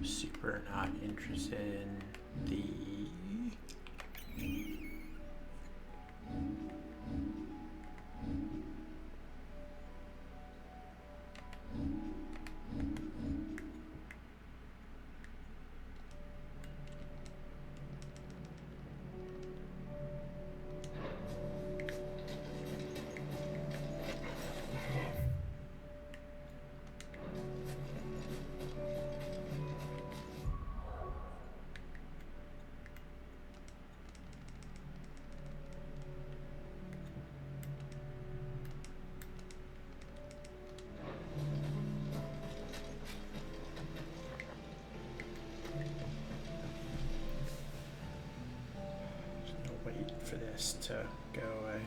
Super not interested in the wait for this to go away.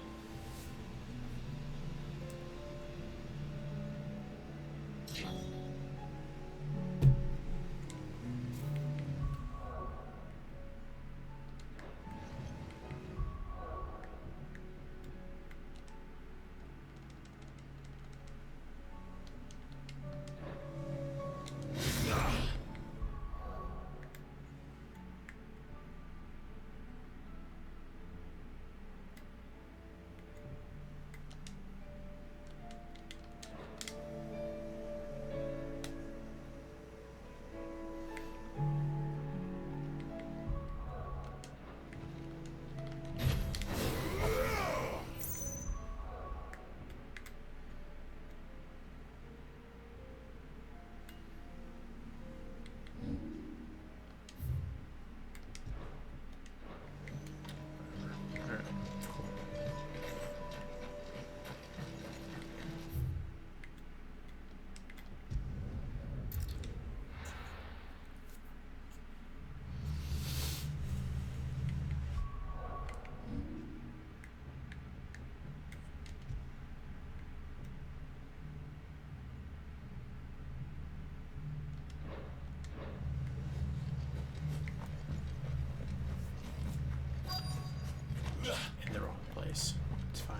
In the wrong place. It's fine.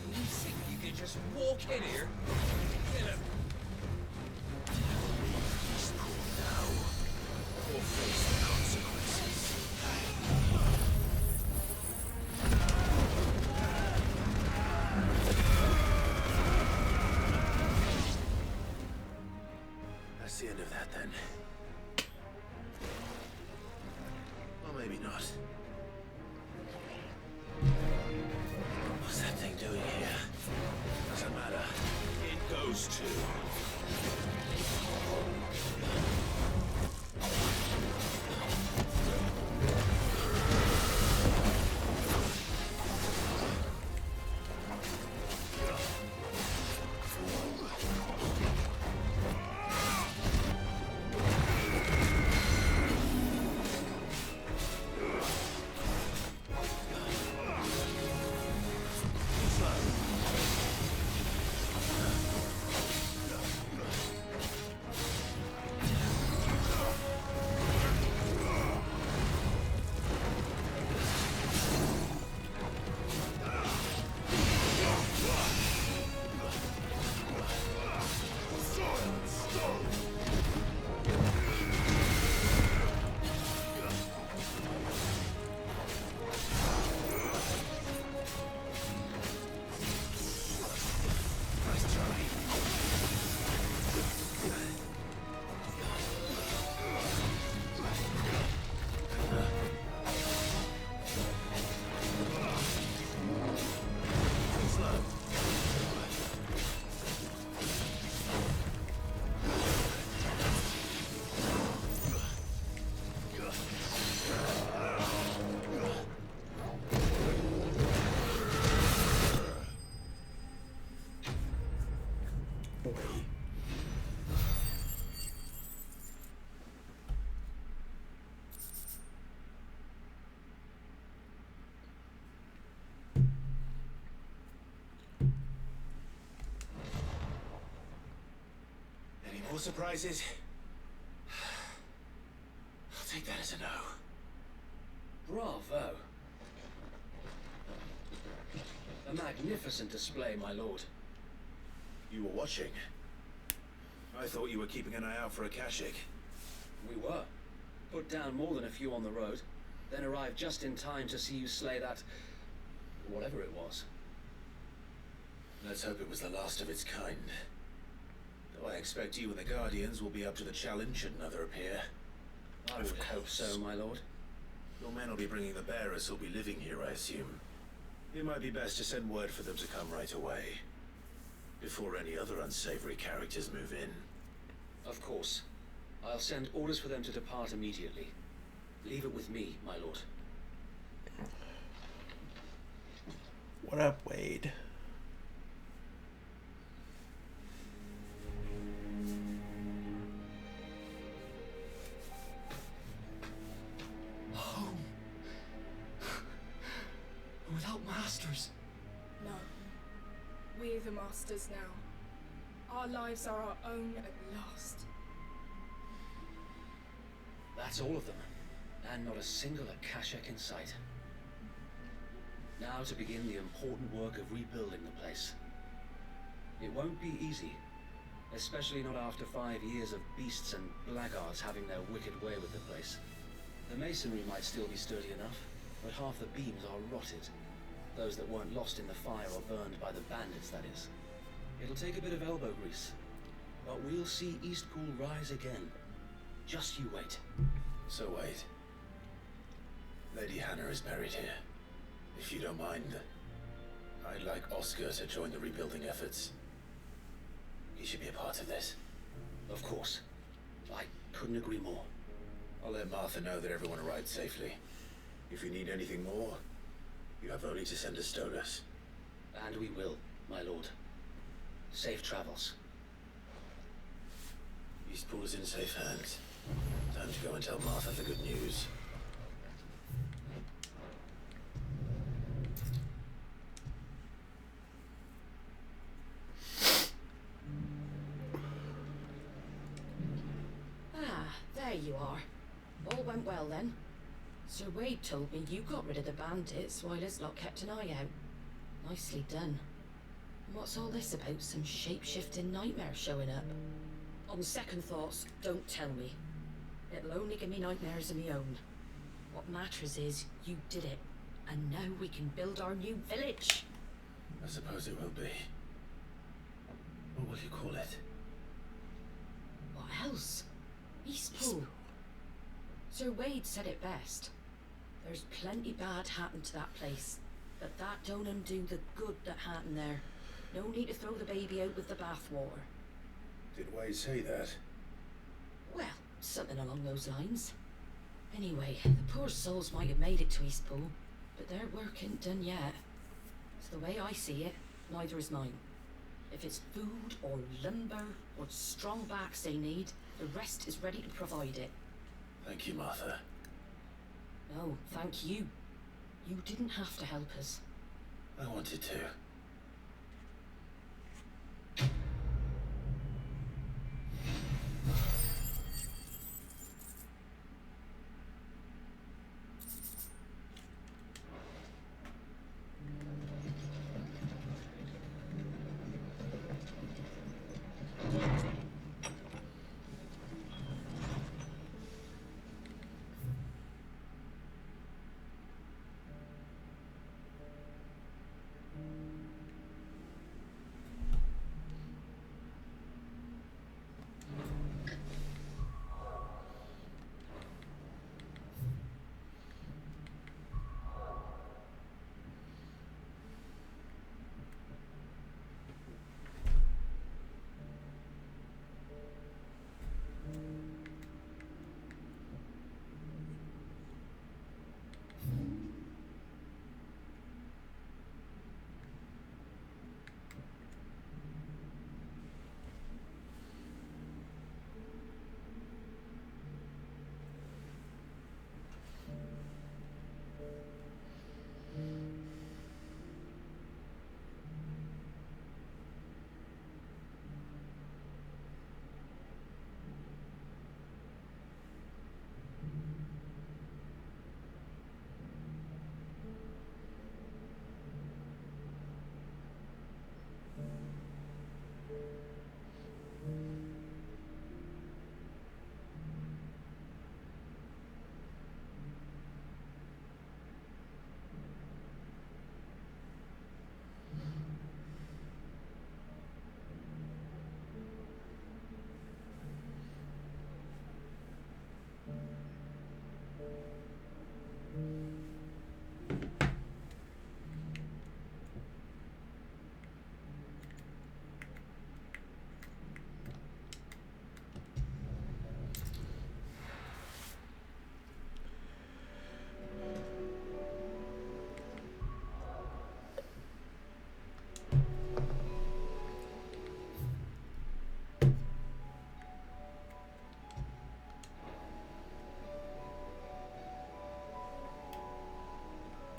You think you can just walk in here? Kill him. Or face the consequences. That's the end of that then. Or maybe not. What's that thing doing here? Doesn't matter. It goes too. Any more surprises? I'll take that as a no. Bravo. A magnificent display, my lord. You were watching. I thought you were keeping an eye out for a Kashik. We were. Put down more than a few on the road, then arrived just in time to see you slay that... whatever it was. Let's hope it was the last of its kind. Though I expect you and the Guardians will be up to the challenge should another appear. I would hope so, my lord. Your men will be bringing the bearers who'll be living here, I assume. It might be best to send word for them to come right away, before any other unsavory characters move in. Of course. I'll send orders for them to depart immediately. Leave it with me, my lord. What up, Wade? Home. Without masters. No. We're the masters now. Our lives are our own at last. That's all of them. And not a single Akashic in sight. Now to begin the important work of rebuilding the place. It won't be easy. Especially not after 5 years of beasts and blackguards having their wicked way with the place. The masonry might still be sturdy enough, but half the beams are rotted. Those that weren't lost in the fire or burned by the bandits, that is. It'll take a bit of elbow grease, but we'll see Eastpool rise again. Just you wait. So wait. Lady Hannah is buried here. If you don't mind, I'd like Oscar to join the rebuilding efforts. He should be a part of this. Of course. I couldn't agree more. I'll let Martha know that everyone arrived safely. If you need anything more, you have only to send a Stolas. And we will, my lord. Safe travels. Eastpool is in safe hands. Time to go and tell Martha the good news. Ah, there you are. All went well then. Sir Wade told me you got rid of the bandits while his lot kept an eye out. Nicely done. And what's all this about some shape-shifting nightmare showing up? On second thoughts, don't tell me. It'll only give me nightmares of my own. What matters is you did it, and now we can build our new village. I suppose it will be. What will you call it? What else? Eastpool. Sir Wade said it best. There's plenty bad happened to that place, but that don't undo the good that happened there. No need to throw the baby out with the bathwater. Did Wade say that? Well, something along those lines. Anyway, the poor souls might have made it to Eastpool, but their work ain't done yet. So the way I see it, neither is mine. If it's food or lumber or strong backs they need, the rest is ready to provide it. Thank you, Martha. No, thank you. You didn't have to help us. I wanted to.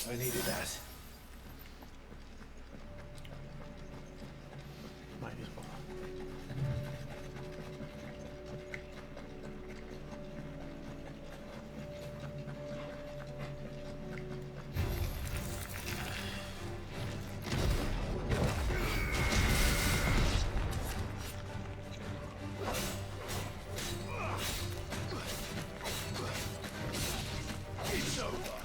I needed that. Might as well. It's over.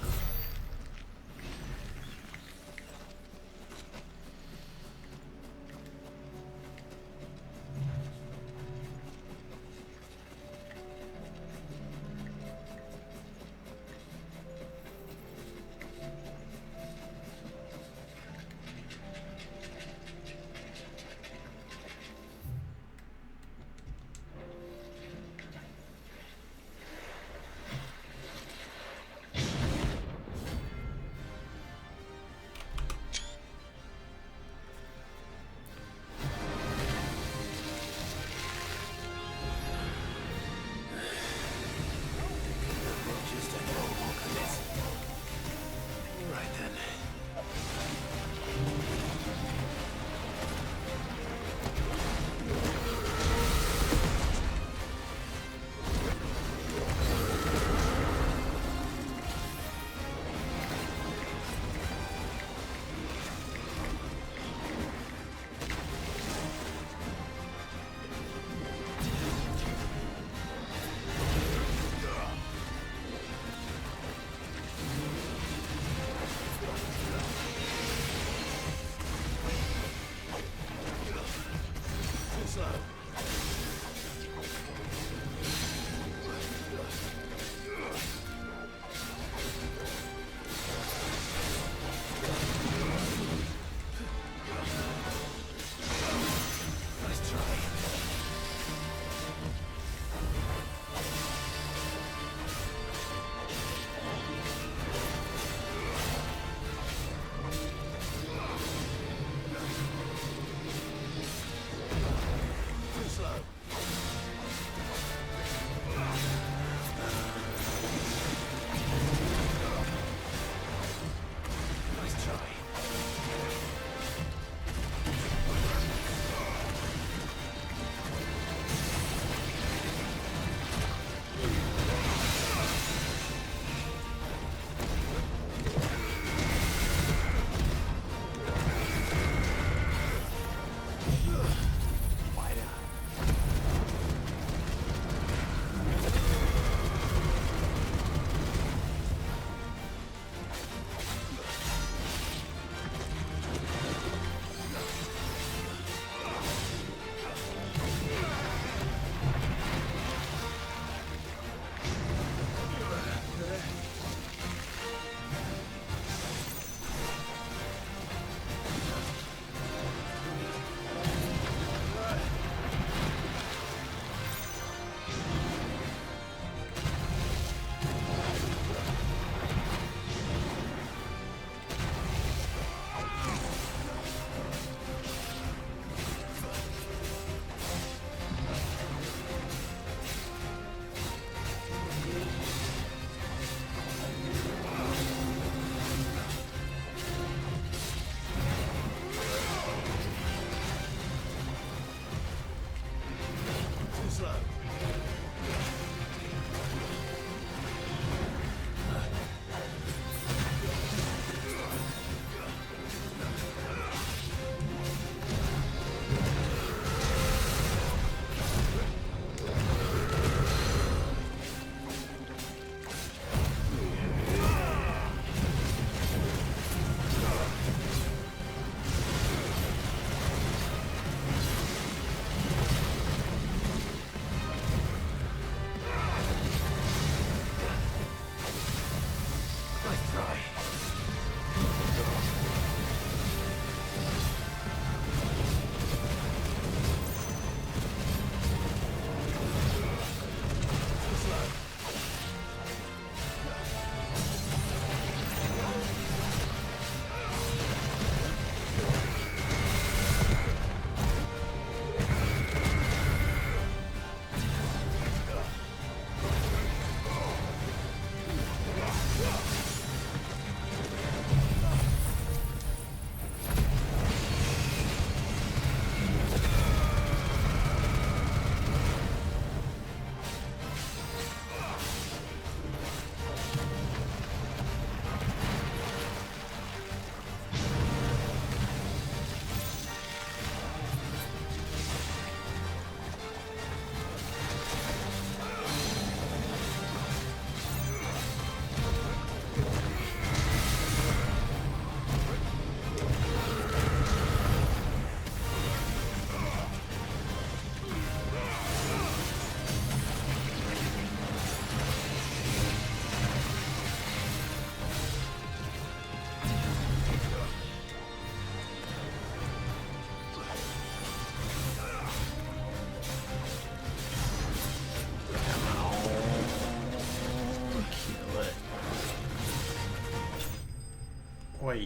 Oi.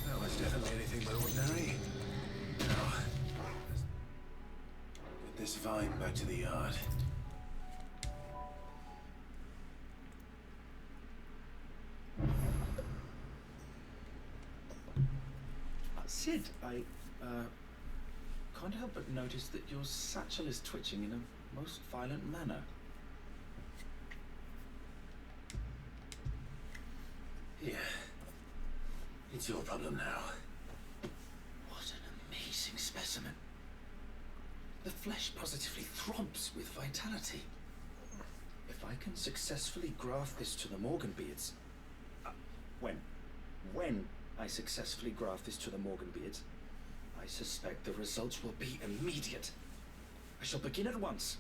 That was definitely anything but ordinary. Now, get this vine back to the yard. Sid, I can't help but notice that your satchel is twitching in a most violent manner. Here. It's your problem now. What an amazing specimen. The flesh positively throbs with vitality. If I can successfully graft this to the Morganbeards... when I successfully graft this to the Morganbeards, I suspect the results will be immediate. I shall begin at once.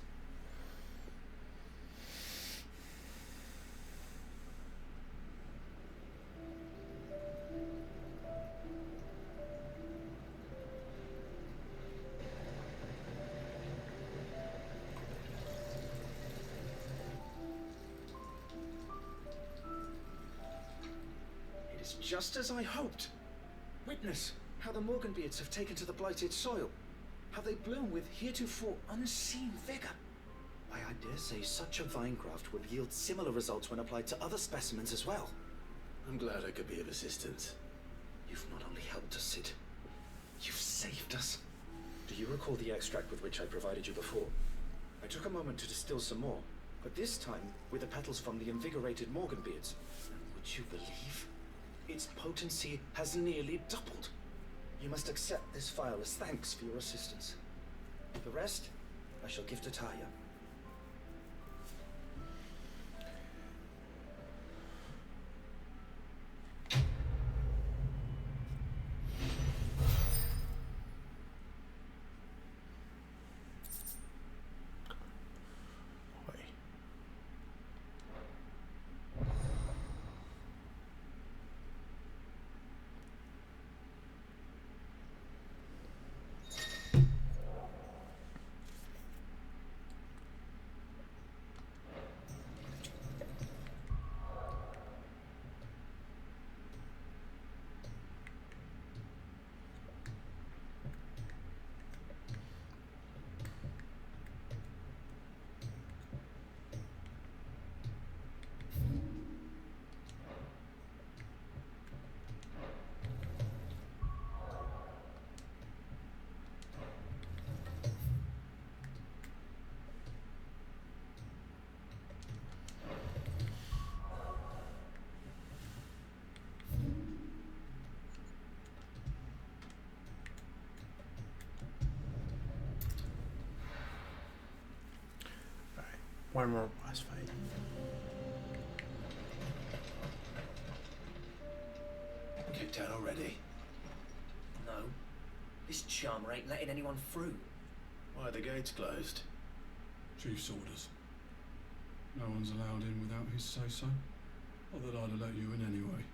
It is just as I hoped. Witness how the Morganbeards have taken to the blighted soil, how they bloom with heretofore unseen vigor. Why, I dare say such a vine graft will yield similar results when applied to other specimens as well. I'm glad I could be of assistance. You've not only helped us, Sid, you've saved us. Do you recall the extract with which I provided you before? I took a moment to distill some more, but this time with the petals from the invigorated Morganbeards. And would you believe? Its potency has nearly doubled. You must accept this vial as thanks for your assistance. The rest, I shall give to Taya. One more boss fight. Kicked out already? No. This charmer ain't letting anyone through. Why are the gates closed? Chief's orders. No one's allowed in without his say-so. Not that I'd have let you in anyway.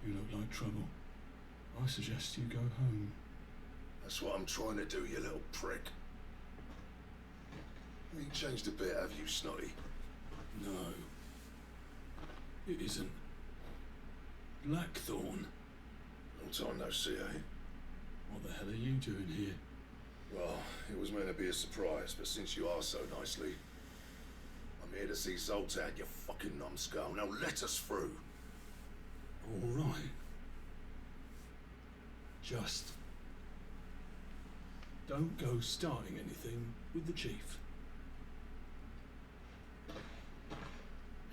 You look like trouble. I suggest you go home. That's what I'm trying to do, you little prick. You changed a bit, have you, Snotty? No. It isn't. Blackthorn. Long time no see, eh? What the hell are you doing here? Well, it was meant to be a surprise, but since you are so nicely, I'm here to see Zoltan, you fucking numbskull. Now let us through. All right. Just don't go starting anything with the chief.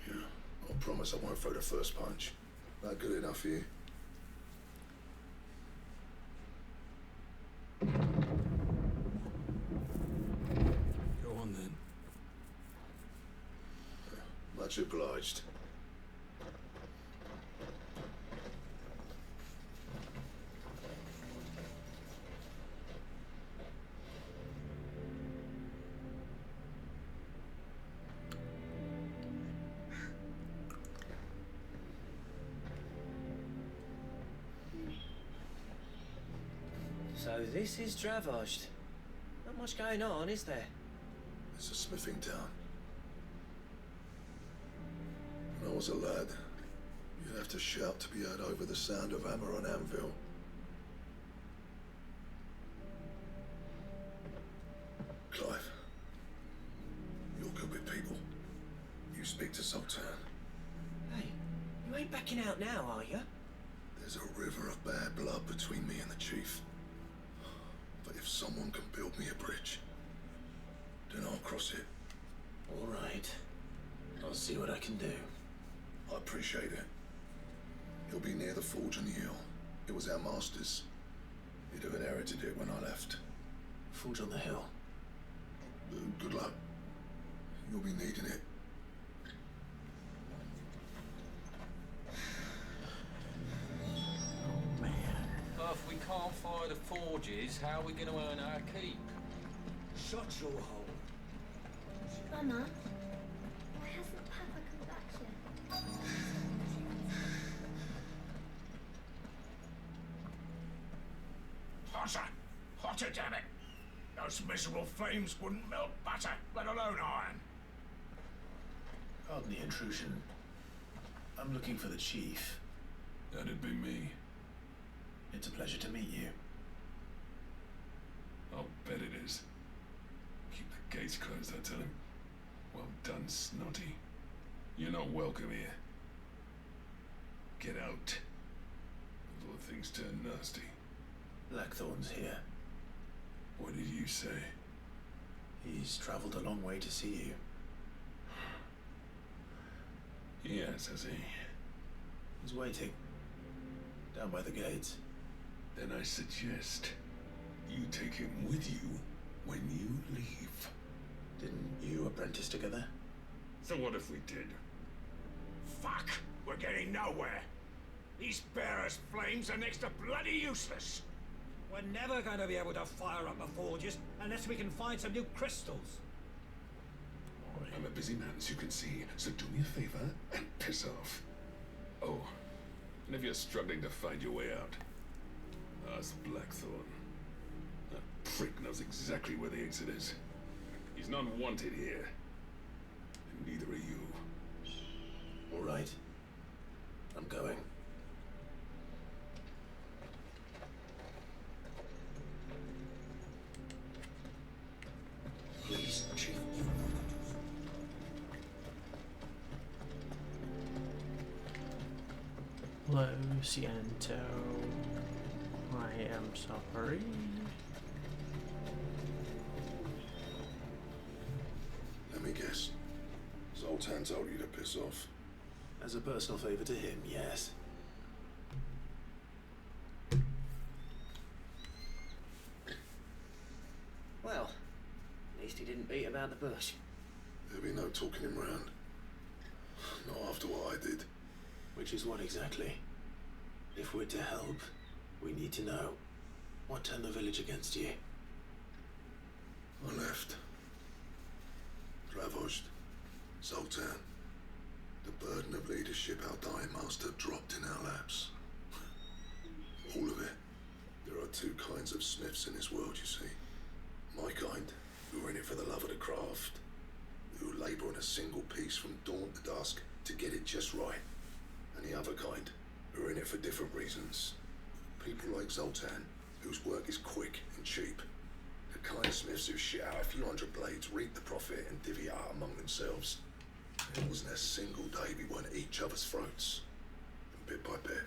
Yeah, I promise I won't throw the first punch. That good enough for you? Go on then. Much obliged. So this is Dravozd. Not much going on, is there? It's a smithing town. When I was a lad, you'd have to shout to be heard over the sound of hammer on anvil. Clive, you're good with people. You speak to Zoltan. Hey, you ain't backing out now, are you? There's a river of bad blood between me and the chief. But if someone can build me a bridge, then I'll cross it. All right. I'll see what I can do. I appreciate it. He'll be near the forge on the hill. It was our master's. He'd have inherited it when I left. Forge on the hill. Good luck. You'll be needing it. Oh, man. Well, if we can't fire the forges, how are we going to earn our keep? Shut your hole. Mama, why hasn't Papa come back yet? Hotter! Hotter, damn it! Those miserable flames wouldn't melt butter, let alone iron. Pardon the intrusion. I'm looking for the chief. That'd be me. It's a pleasure to meet you. I'll bet it is. Keep the gates closed, I tell him. Well done, Snotty. You're not welcome here. Get out before things turn nasty. Blackthorn's here. What did you say? He's traveled a long way to see you. Yes, has he? He's waiting. Down by the gates. Then I suggest you take him with you when you leave. Didn't you apprentice together? So what if we did? Fuck! We're getting nowhere. These bearers' flames are next to bloody useless. We're never going to be able to fire up the forges unless we can find some new crystals. I'm a busy man, as you can see, so do me a favor and piss off. Oh, and if you're struggling to find your way out, ask Blackthorn. That prick knows exactly where the exit is. He's not wanted here. And neither are you. All right. I'm going. Please, Chief. Hello, Ciento. I am sorry. Let me guess. Zoltan told you to piss off. As a personal favor to him, yes. Well, at least he didn't beat about the bush. There'll be no talking him round. Not after what I did. Which is what exactly? If we're to help, we need to know. What turned the village against you? I left. Dravozd. Zoltan. The burden of leadership our dying master dropped in our laps. All of it. There are two kinds of smiths in this world, you see. My kind, who are in it for the love of the craft, who labour on a single piece from dawn to dusk to get it just right. And the other kind, who are in it for different reasons. People like Zoltan, whose work is quick and cheap. The kind of smiths who shit out a few hundred blades, reap the profit and divvy it out among themselves. There wasn't a single day we weren't at each other's throats. And bit by bit,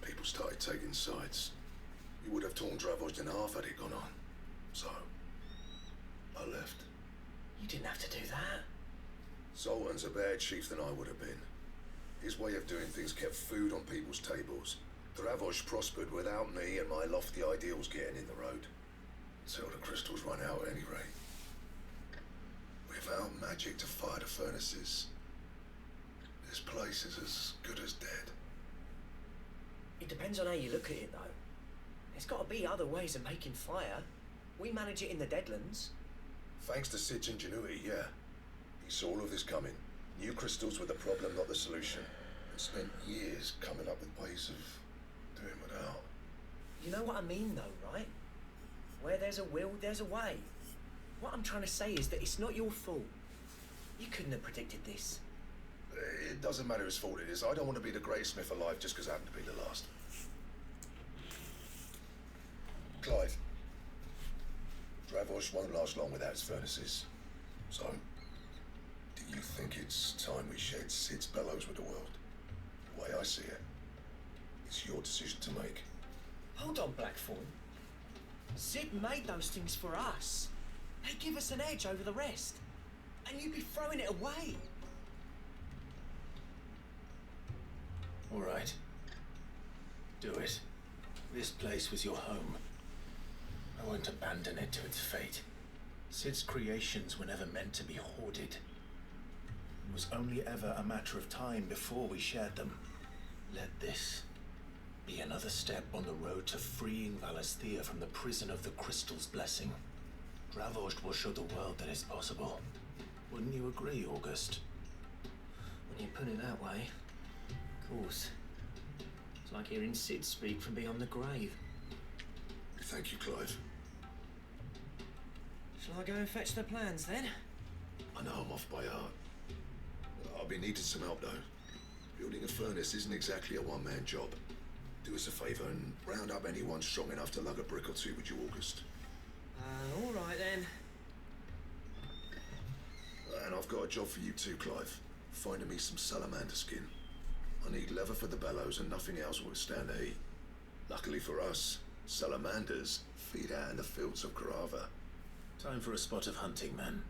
people started taking sides. You would have torn Dravozd in half had it gone on. So, I left. You didn't have to do that. Zoltan's a better chief than I would have been. His way of doing things kept food on people's tables. Dravozd prospered without me and my lofty ideals getting in the road. Until the crystals run out at any rate. Without magic to fire the furnaces, this place is as good as dead. It depends on how you look at it, though. There's got to be other ways of making fire. We manage it in the Deadlands. Thanks to Sid's ingenuity, yeah. He saw all of this coming. New crystals were the problem, not the solution. And spent years coming up with ways of doing without. You know what I mean, though, right? Where there's a will, there's a way. What I'm trying to say is that it's not your fault. You couldn't have predicted this. It doesn't matter whose fault it is. I don't want to be the greatest smith alive just because I happen to be the last. Clive. Dravosh won't last long without his furnaces. So, do you think it's time we shared Sid's bellows with the world? The way I see it, it's your decision to make. Hold on, Blackthorn. Sid made those things for us. They give us an edge over the rest. And you'd be throwing it away. All right. Do it. This place was your home. I won't abandon it to its fate. Sid's creations were never meant to be hoarded. It was only ever a matter of time before we shared them. Let this be another step on the road to freeing Valisthea from the prison of the Crystal's blessing. Dravost will show the world that it's possible. Wouldn't you agree, August? When you put it that way, of course. It's like hearing Sid speak from beyond the grave. Thank you, Clive. Shall I go and fetch the plans then? I know I'm off by heart. I'll be needing some help, though. Building a furnace isn't exactly a one-man job. Do us a favour and round up anyone strong enough to lug a brick or two with you, August. All right then. And I've got a job for you too, Clive. Finding me some salamander skin. I need leather for the bellows and nothing else will withstand the heat. Luckily for us, salamanders feed out in the fields of Carava. Time for a spot of hunting, man.